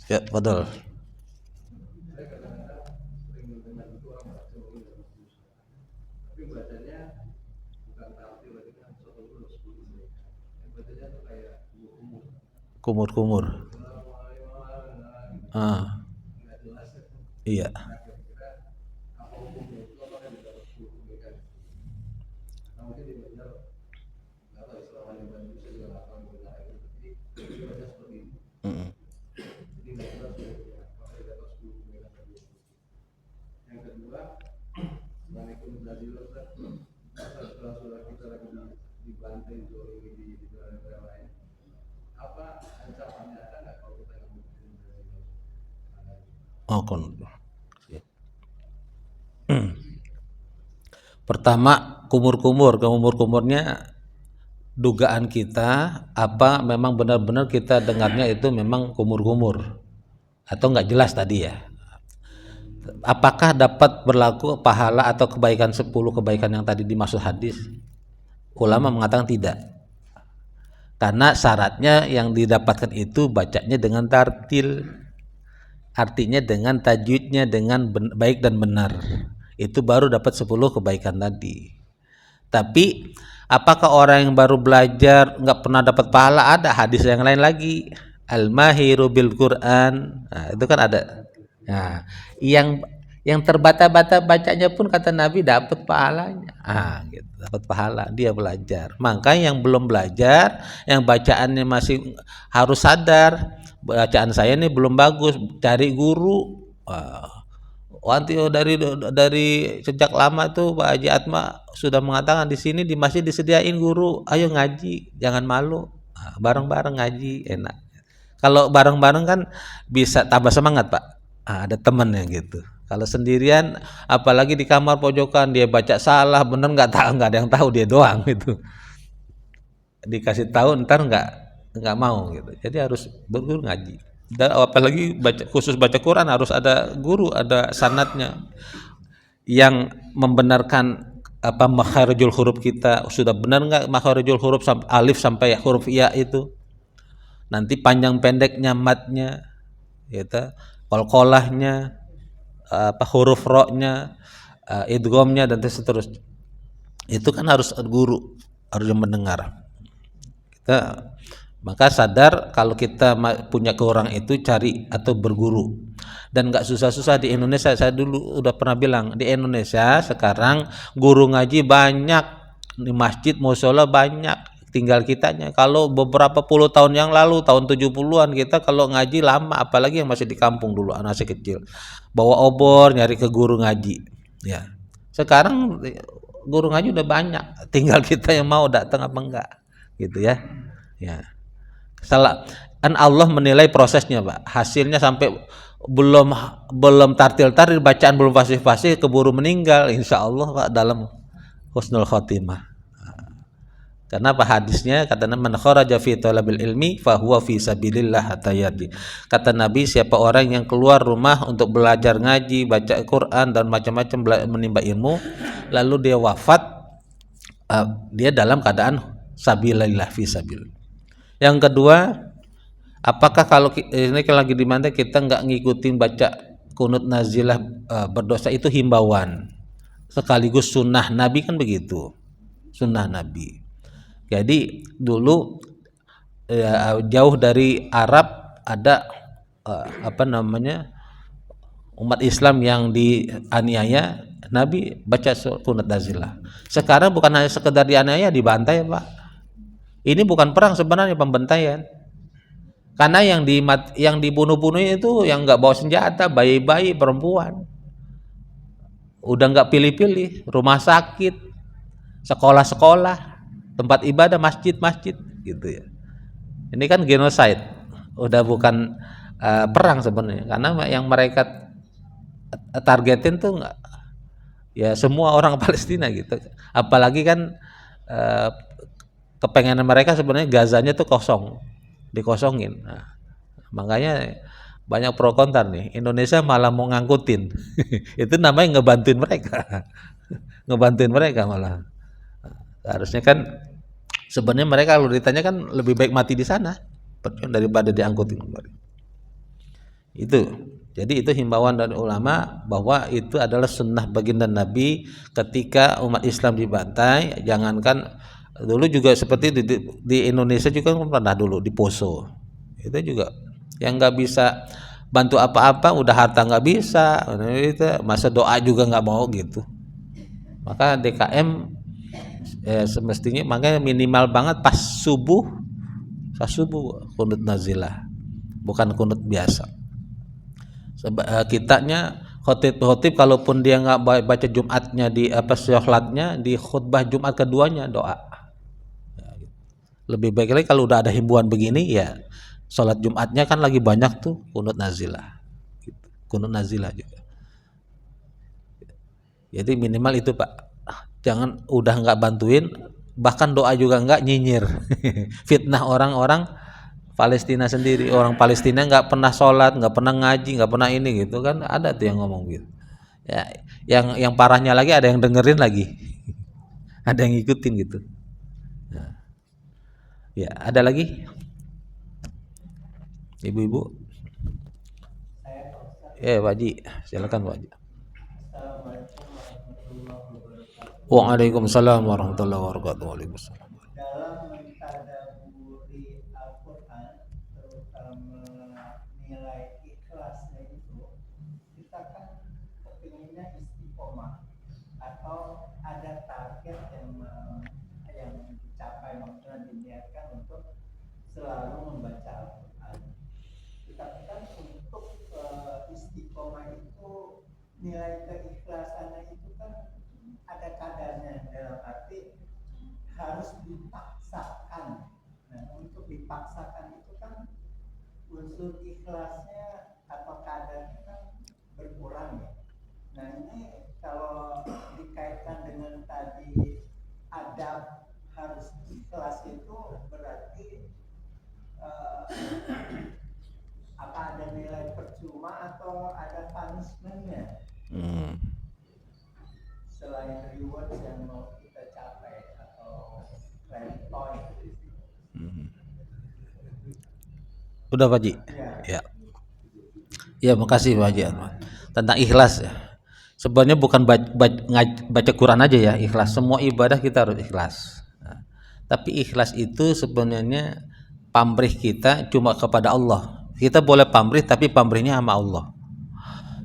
Ya, betul. Kumur-kumur. Iya. Oh, pertama kumur-kumurnya dugaan kita apa memang benar-benar kita dengarnya itu memang kumur-kumur atau enggak jelas tadi ya. Apakah dapat berlaku pahala atau kebaikan 10 kebaikan yang tadi dimaksud hadis? Ulama mengatakan tidak. Karena syaratnya yang didapatkan itu bacanya dengan tartil, artinya dengan tajwidnya dengan baik dan benar. Itu baru dapat 10 kebaikan tadi. Tapi apakah orang yang baru belajar nggak pernah dapat pahala? Ada hadis yang lain lagi. Al-mahiru bil Quran. Nah, itu kan ada. Nah, yang terbata-bata bacanya pun kata Nabi dapat pahalanya. Gitu, dapat pahala dia belajar. Maka yang belum belajar, yang bacaannya masih harus sadar, bacaan saya ini belum bagus, cari guru. Wanti dari sejak lama tuh Pak Haji Atma sudah mengatakan di sini di masjid disediain guru, ayo ngaji, jangan malu. Bareng-bareng ngaji enak. Kalau bareng-bareng kan bisa tambah semangat Pak. Ada temennya gitu. Kalau sendirian, apalagi di kamar pojokan dia baca salah, bener nggak tahu, nggak ada yang tahu, dia doang gitu. Dikasih tahu ntar nggak mau gitu. Jadi harus berguru ngaji. Dan apalagi khusus baca Quran harus ada guru, ada sanadnya yang membenarkan makharijul huruf kita sudah benar nggak, makharijul huruf alif sampai huruf ya itu. Nanti panjang pendeknya matnya, gitu, qalqalahnya, huruf ro-nya, idghamnya dan seterusnya. Itu kan harus guru, harus yang mendengar. Maka sadar kalau kita punya kekurangan itu cari atau berguru. Dan nggak susah-susah di Indonesia. Saya dulu udah pernah bilang di Indonesia sekarang guru ngaji banyak, di masjid mushola banyak, tinggal kitanya. Kalau beberapa puluh tahun yang lalu, tahun 70-an kita kalau ngaji lama, apalagi yang masih di kampung dulu, anak masih kecil, bawa obor nyari ke guru ngaji. Ya, sekarang guru ngaji udah banyak, tinggal kita yang mau datang apa enggak, gitu ya. Ya, salah. Kan Allah menilai prosesnya Pak, hasilnya sampai belum tartil bacaan belum fasih keburu meninggal, insya Allah Pak dalam husnul khotimah. Kenapa hadisnya kata man kharaja fi talabil ilmi fa huwa fi sabilillah hatta yarji. Kata Nabi, siapa orang yang keluar rumah untuk belajar ngaji, baca Quran dan macam-macam menimba ilmu, lalu dia wafat, dia dalam keadaan sabilillah, fi sabil. Yang kedua, apakah kalau ini lagi di mana kita nggak ngikutin baca kunut nazilah berdosa, itu himbauan sekaligus sunnah Nabi kan begitu, sunnah Nabi. Jadi dulu jauh dari Arab ada umat Islam yang dianiaya, Nabi baca kunut nazilah. Sekarang bukan hanya sekedar dianiaya, dibantai Pak. Ini bukan perang sebenarnya, pembantaian. Karena yang dibunuh-bunuh itu yang nggak bawa senjata, bayi-bayi, perempuan. Udah nggak pilih-pilih, rumah sakit, sekolah-sekolah, tempat ibadah, masjid-masjid, gitu ya. Ini kan genocide, udah bukan perang sebenarnya, karena yang mereka targetin tuh ya semua orang Palestina gitu. Apalagi kan kepengenan mereka sebenarnya Gazanya tuh kosong, dikosongin. Nah, makanya banyak pro kontra nih. Indonesia malah mau ngangkutin, itu namanya ngebantuin mereka, ngebantuin mereka malah. Harusnya kan sebenarnya mereka kalau ditanya kan lebih baik mati di sana daripada diangkutin kembali. Itu. Jadi itu himbauan dari ulama bahwa itu adalah sunnah baginda Nabi ketika umat Islam dibantai. Jangankan dulu juga seperti di Indonesia juga pernah dulu di Poso. Itu juga yang nggak bisa bantu apa-apa, udah harta nggak bisa, masa doa juga nggak mau gitu. Maka DKM semestinya makanya minimal banget pas subuh kunut nazilah, bukan kunut biasa. Kitanya khotib kalaupun dia nggak baca Jumatnya di sholatnya, di khutbah Jumat keduanya doa. Lebih baik lagi kalau udah ada himbauan begini ya, sholat Jumatnya kan lagi banyak tuh kunut nazilah, kunut nazilah juga. Jadi minimal itu Pak, jangan udah nggak bantuin, bahkan doa juga nggak, nyinyir. Fitnah orang-orang Palestina sendiri, orang Palestina nggak pernah sholat, nggak pernah ngaji, nggak pernah ini gitu kan, ada tuh yang ngomong gitu. Ya, yang parahnya lagi ada yang dengerin lagi, ada yang ngikutin gitu. Nah, Ya, ada lagi? Ibu-ibu? Pak Haji, silakan Pak Haji. Waalaikumsalam warahmatullahi wabarakatuh. Waalaikumsalam. Dalam mentadaburi Al-Quran, terutama nilai ikhlasnya itu, kita kan kepinginnya istiqomah atau ada target yang dicapai, maksudnya diniatkan untuk selalu membaca Al-Quran. Tetapi kan untuk istiqomah itu nilai keikhlasannya itu kan ada kadarnya, dalam arti harus dipaksakan. Nah, untuk dipaksakan itu kan unsur ikhlasnya atau kadarnya kan berkurang ya. Nah, ini kalau dikaitkan dengan tadi adab harus ikhlas itu berarti apa ada nilai percuma atau ada punishment-nya? Selain reward yang mau kita capai atau credit point. Udah Pak Haji? Ya. Ya, makasih Pak Haji. Tentang ikhlas ya. Sebenarnya bukan baca Quran aja ya, ikhlas. Semua ibadah kita harus ikhlas. Nah, tapi ikhlas itu sebenarnya pamrih kita cuma kepada Allah. Kita boleh pamrih tapi pamrihnya sama Allah.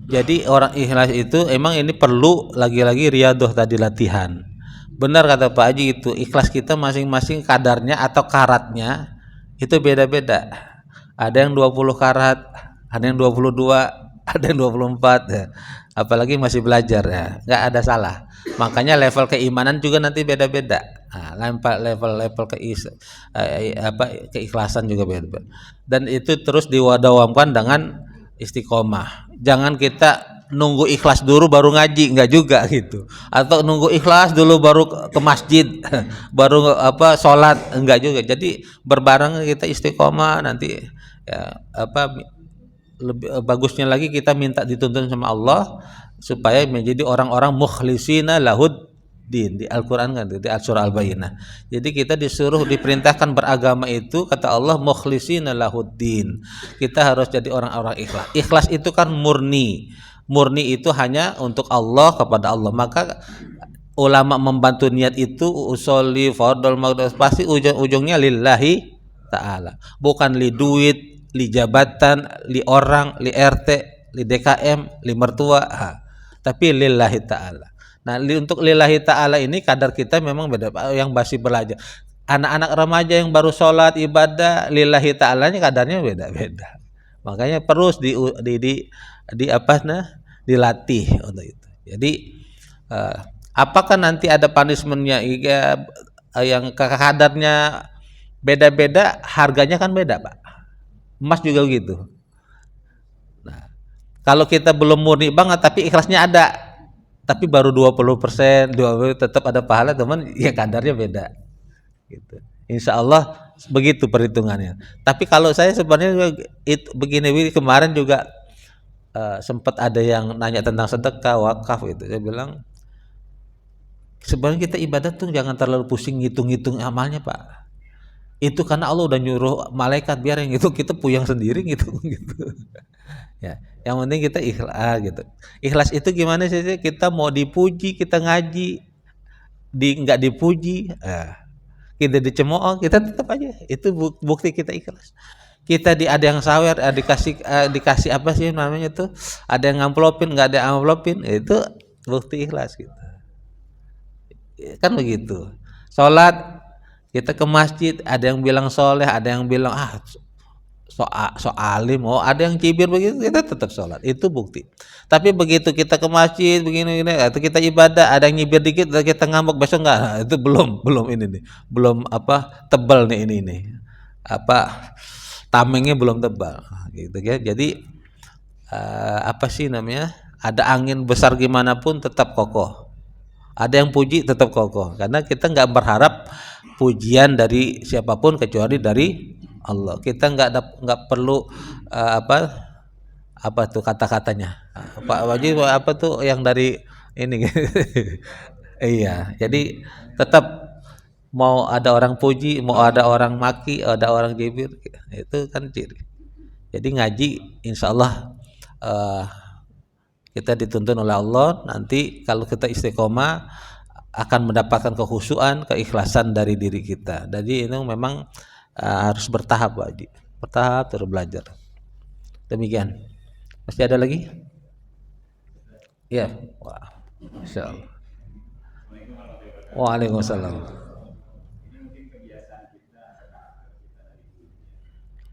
Jadi orang ikhlas itu emang ini perlu lagi-lagi riadoh tadi, latihan. Benar kata Pak Haji, itu ikhlas kita masing-masing kadarnya atau karatnya itu beda-beda. Ada yang 20 karat, ada yang 22, ada yang 24 ya. Apalagi masih belajar ya, nggak ada salah. Makanya level keimanan juga nanti beda-beda. Nah, level keikhlasan juga beda-beda. Dan itu terus diwadawamkan dengan istiqomah. Jangan kita nunggu ikhlas dulu baru ngaji, enggak juga gitu. Atau nunggu ikhlas dulu baru ke masjid, baru sholat, enggak juga. Jadi berbareng kita istiqomah, nanti ya lebih bagusnya lagi kita minta dituntun sama Allah supaya menjadi orang-orang mukhlisina lahud din. Di Al-Quran kan, di surah Al-Bayyinah. Jadi kita diperintahkan beragama itu, kata Allah, mukhlisina lahuddin. Kita harus jadi orang-orang ikhlas. Ikhlas itu kan murni. Murni itu hanya untuk Allah, kepada Allah. Maka ulama membantu niat itu usolli fardhu maghrib pasti ujung-ujungnya lillahi ta'ala. Bukan li duit, li jabatan, li orang, li RT, li DKM, li mertua, tapi lillahi ta'ala. Nah, untuk lillahi ta'ala ini kadar kita memang beda. Yang masih belajar, anak-anak remaja yang baru sholat ibadah lillahi ta'alanya kadarnya beda-beda. Makanya terus dilatih untuk itu. Jadi apakah nanti ada punishmentnya yang kadarnya beda-beda, harganya kan beda Pak. Emas juga begitu. Nah, kalau kita belum murni banget tapi ikhlasnya ada, tapi baru 20%, 20% tetap ada pahala teman, ya kadarnya beda gitu. Insya Allah begitu perhitungannya. Tapi kalau saya sebenarnya begini, kemarin juga sempat ada yang nanya tentang sedekah, wakaf itu. Saya bilang sebenarnya kita ibadah tuh jangan terlalu pusing ngitung-ngitung amalnya Pak. Itu karena Allah udah nyuruh malaikat biar yang itu, kita puyeng sendiri gitu. Ya, yang penting kita ikhlas gitu. Ikhlas itu gimana sih? Kita mau dipuji, kita ngaji, nggak dipuji, kita dicemooh, kita tetap aja. Itu bukti kita ikhlas. Kita ada yang sawer, dikasih apa sih namanya tuh? Ada yang ngamplopin, nggak ada yang ngamplopin, itu bukti ikhlas gitu. Kan begitu. Sholat, kita ke masjid, ada yang bilang soleh, ada yang bilang so alim, ada yang cibir begitu, kita tetap sholat, itu bukti. Tapi begitu kita ke masjid begini atau kita ibadah, ada yang nyibir dikit, kita ngambek, besok enggak, itu belum ini nih, belum tebal nih ini tamengnya belum tebal gitu ya. Jadi apa sih namanya, ada angin besar gimana pun tetap kokoh, ada yang puji tetap kokoh, karena kita nggak berharap pujian dari siapapun kecuali dari Allah. Kita nggak perlu apa tuh kata-katanya Pak Wajib, apa tuh yang dari ini iya. Jadi tetap mau ada orang puji, mau ada orang maki, ada orang jibir, itu kan ciri. Jadi ngaji insya Allah kita dituntun oleh Allah, nanti kalau kita istiqomah akan mendapatkan kekhusyuan, keikhlasan dari diri kita. Jadi ini memang harus bertahap Pak Haji, bertahap terus belajar. Demikian. Masih ada lagi? Ya. Wah, Masya Allah. Waalaikumsalam. Ini mungkin kebiasaan kita karena kita dari dulu.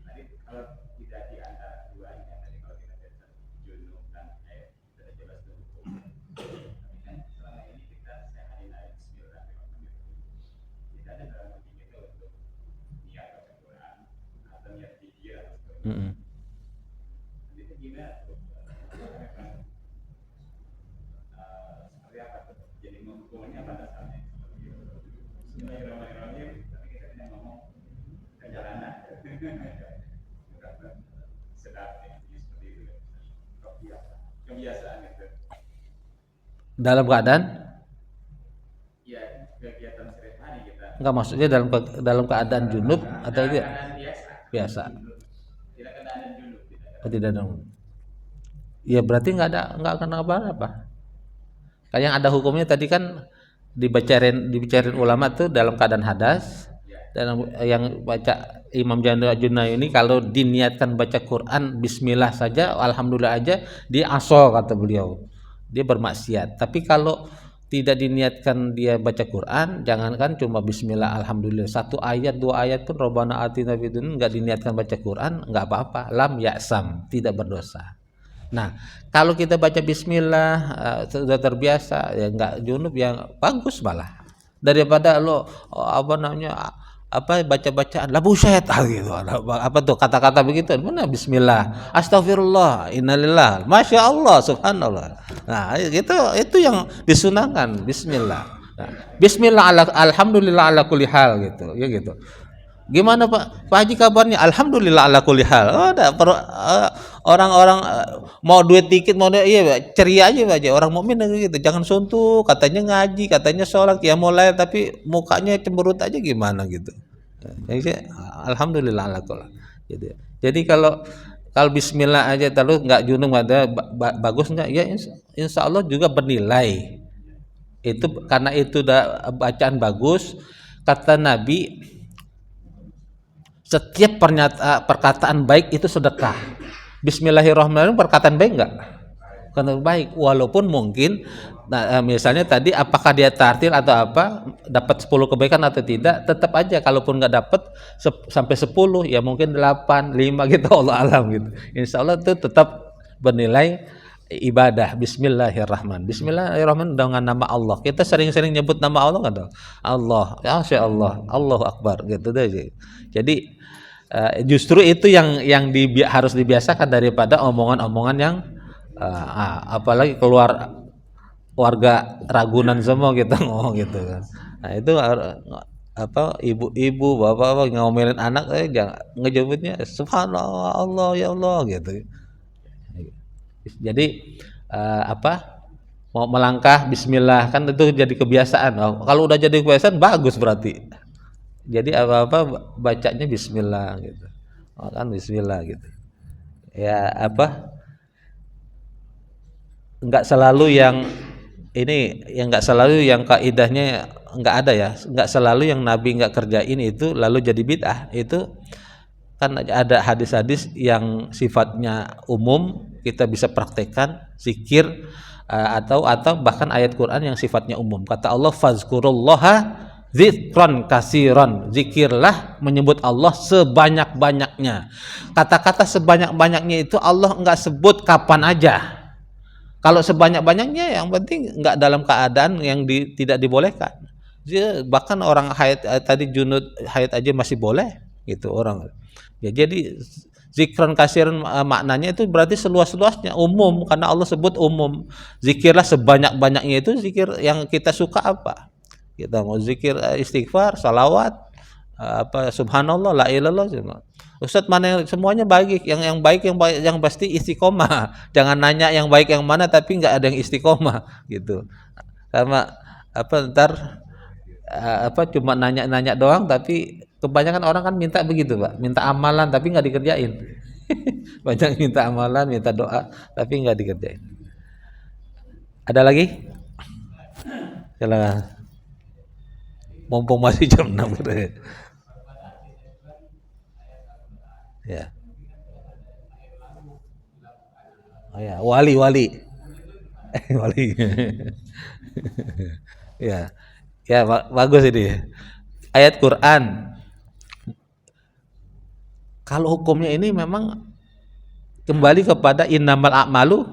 Tadi kalau tidak di antara dua ini tadi kalau kita baca junub dan kita jelas dulu. Tapi kan selama ini kita sehari hari Bismillah tidak ada dalam hati kita untuk niat baca Quran atau niat zikir atau sebagainya. Itu gimana tuh? Seperti apa tuh? Jadi hukumannya pada saatnya. Bismillahirrahmanirrahim, tapi kita tidak ngomong perjalanan. Sedap ya, seperti itu. Kebiasaan itu. Dalam keadaan? Ya, kegiatan sehari-hari kita. Enggak, maksudnya dalam keadaan junub atau tidak? Biasa. Tidak keadaan junub, tidak. Oh, tidak dong. Ya berarti nggak kena apa-apa. Kayak yang ada hukumnya tadi kan dibicarain ulama tuh dalam keadaan hadas. Dan yang baca Imam Junai ini kalau diniatkan baca Quran Bismillah saja, alhamdulillah aja, dia asal kata beliau, dia bermaksiat. Tapi kalau tidak diniatkan dia baca Quran, jangankan cuma Bismillah alhamdulillah, 1 ayat 2 ayat pun Rabbana atina fid dunya nggak diniatkan baca Quran, nggak apa-apa, lam ya'sam, tidak berdosa. Nah, kalau kita baca Bismillah sudah terbiasa, ya nggak junub, yang bagus malah daripada lo baca-bacaan la buset gitu, apa tuh kata-kata begitu, mana Bismillah, astagfirullah, innalillah, masya Allah, subhanallah. Nah itu yang disunahkan Bismillah. Nah, Bismillah alhamdulillah ala kulli hal gitu, ya gitu. Gimana Pak Haji kabarnya? Alhamdulillah ala kulli hal. Orang-orang mau duit dikit, mau iya ceria aja aja. Orang mukmin gitu. Jangan suntuk, katanya ngaji, katanya sholat, ya mulai tapi mukanya cemberut aja gimana gitu. Jadi alhamdulillah ala kulli. Jadi kalau bismillah aja terus nggak junub, nggak ada bagus nggak? Ya insya Allah juga bernilai. Itu karena itu udah bacaan bagus. Kata Nabi, setiap perkataan baik itu sedekah. Bismillahirrahmanirrahim perkataan baik enggak? Perkataan baik, walaupun mungkin misalnya tadi apakah dia tartil atau apa, dapat 10 kebaikan atau tidak, tetap aja kalaupun enggak dapat sampai 10 ya mungkin 8, 5 gitu, Allah alam gitu. Insya Allah itu tetap bernilai ibadah. Bismillahirrahmanirrahim. Bismillahirrahmanirrahim dengan nama Allah. Kita sering-sering nyebut nama Allah kan? Allah, ya Allah, Allahu Akbar gitu deh. Jadi justru itu yang harus dibiasakan daripada omongan-omongan yang apalagi keluar warga Ragunan semua kita ngomong gitu kan. Nah itu ibu-ibu bapak ngomelin anak jangan ngejebutnya subhanallah, Allah ya Allah gitu. Jadi mau melangkah Bismillah kan itu jadi kebiasaan. Kalau udah jadi kebiasaan bagus berarti. Jadi apa-apa bacanya Bismillah gitu. Kan Bismillah gitu. Ya enggak selalu yang enggak selalu yang kaidahnya enggak ada ya. Enggak selalu yang Nabi enggak kerjain itu lalu jadi bid'ah. Itu kan ada hadis-hadis yang sifatnya umum kita bisa praktekkan, zikir atau bahkan ayat Quran yang sifatnya umum. Kata Allah fazkurullaha dzikran katsiran, zikirlah menyebut Allah sebanyak-banyaknya. Kata-kata sebanyak-banyaknya itu Allah enggak sebut kapan aja. Kalau sebanyak-banyaknya yang penting enggak dalam keadaan yang tidak dibolehkan. Bahkan orang haid tadi junub haid aja masih boleh gitu orang. Ya jadi zikran katsiran maknanya itu berarti seluas-luasnya, umum, karena Allah sebut umum. Zikirlah sebanyak-banyaknya itu zikir yang kita suka apa? Kita mau zikir istighfar, salawat, subhanallah, la ilallah. Ustaz mana yang semuanya baik, yang baik yang pasti istiqomah. Jangan nanya yang baik yang mana tapi nggak ada yang istiqomah gitu. Sama ntar cuma nanya-nanya doang, tapi kebanyakan orang kan minta begitu, Pak, minta amalan tapi nggak dikerjain. Banyak minta amalan, minta doa tapi nggak dikerjain. Ada lagi? Silakan. Mumpung masih jam 6. Ya. Oh ya, wali. Wali. Ya. Ya, bagus ini. Ayat Quran. Kalau hukumnya ini memang kembali kepada innamal a'malu,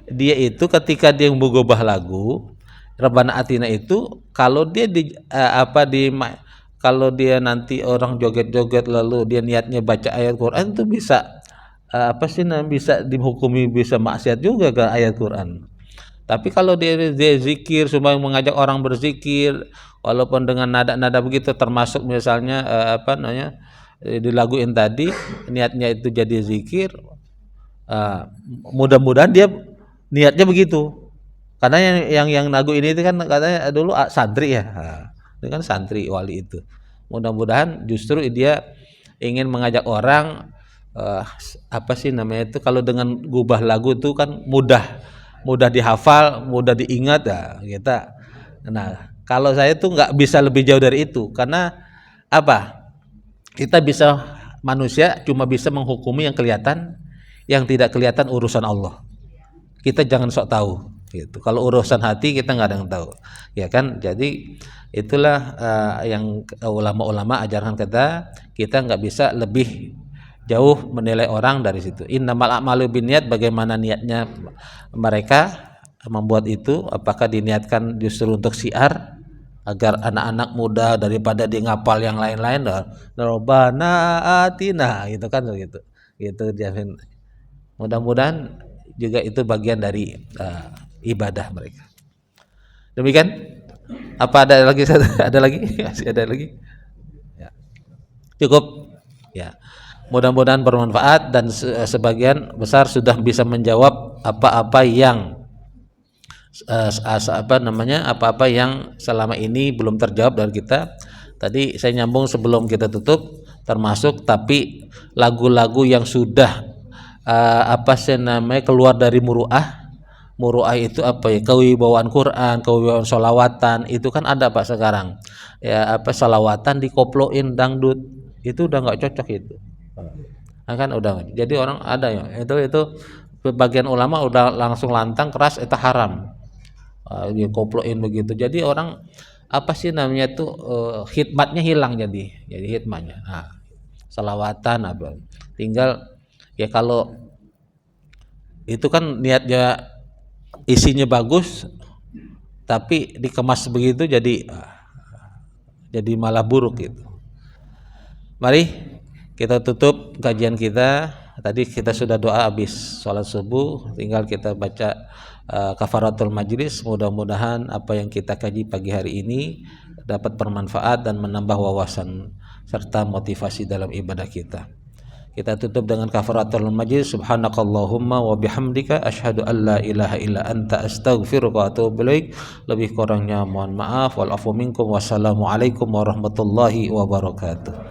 dia itu ketika dia menggubah lagu Rabbana Atina itu, kalau dia kalau dia nanti orang joget-joget lalu dia niatnya baca ayat Quran itu bisa bisa dihukumi bisa maksiat juga ke ayat Quran. Tapi kalau dia zikir, supaya mengajak orang berzikir walaupun dengan nada-nada begitu, termasuk misalnya dilaguin tadi niatnya itu jadi zikir, mudah-mudahan dia niatnya begitu. Karena yang lagu ini itu kan katanya dulu santri ya. Itu kan santri wali itu. Mudah-mudahan justru dia ingin mengajak orang kalau dengan gubah lagu itu kan mudah dihafal, mudah diingat ya kita. Nah, kalau saya tuh nggak bisa lebih jauh dari itu, karena kita manusia cuma bisa menghukumi yang kelihatan, yang tidak kelihatan urusan Allah. Kita jangan sok tahu gitu. Kalau urusan hati kita nggak ada yang tahu, ya kan? Jadi itulah yang ulama-ulama ajarkan kita nggak bisa lebih jauh menilai orang dari situ. Innamal a'malu binniyat, bagaimana niatnya mereka membuat itu, apakah diniatkan justru untuk syiar agar anak-anak muda daripada dia ngapal yang lain-lain, Rabbana Atina gitu kan gitu. Gitu dia. Mudah-mudahan juga itu bagian dari ibadah mereka. Demikian. Apa ada lagi? Ada lagi? Masih ada lagi? Ya. Cukup. Ya. Mudah-mudahan bermanfaat dan sebagian besar sudah bisa menjawab apa-apa yang apa-apa yang selama ini belum terjawab dari kita. Tadi saya nyambung sebelum kita tutup, termasuk tapi lagu-lagu yang sudah keluar dari muru'ah. Muru'ah itu kewibawaan Quran, kewibawaan sholawatan, itu kan ada Pak sekarang. Ya sholawatan dikoploin dangdut, itu udah nggak cocok itu. Kan udah. Jadi orang ada ya. Itu bagian ulama udah langsung lantang keras itu haram. Dikoploin begitu. Jadi orang hikmatnya hilang jadi hikmatnya. Nah, sholawatan tinggal ya kalau itu kan niatnya isinya bagus tapi dikemas begitu jadi malah buruk gitu. Mari kita tutup kajian kita. Tadi kita sudah doa habis sholat subuh, tinggal kita baca kafaratul majlis. Mudah-mudahan apa yang kita kaji pagi hari ini dapat bermanfaat dan menambah wawasan serta motivasi dalam ibadah kita. Kita tutup dengan kafaratul majlis. Subhanakallahumma wa bihamdika asyhadu an la ilaha illa anta astaghfiruka wa atubu ilaik. Lebih kurangnya mohon maaf. Wal afu minkum. Wassalamualaikum warahmatullahi wabarakatuh.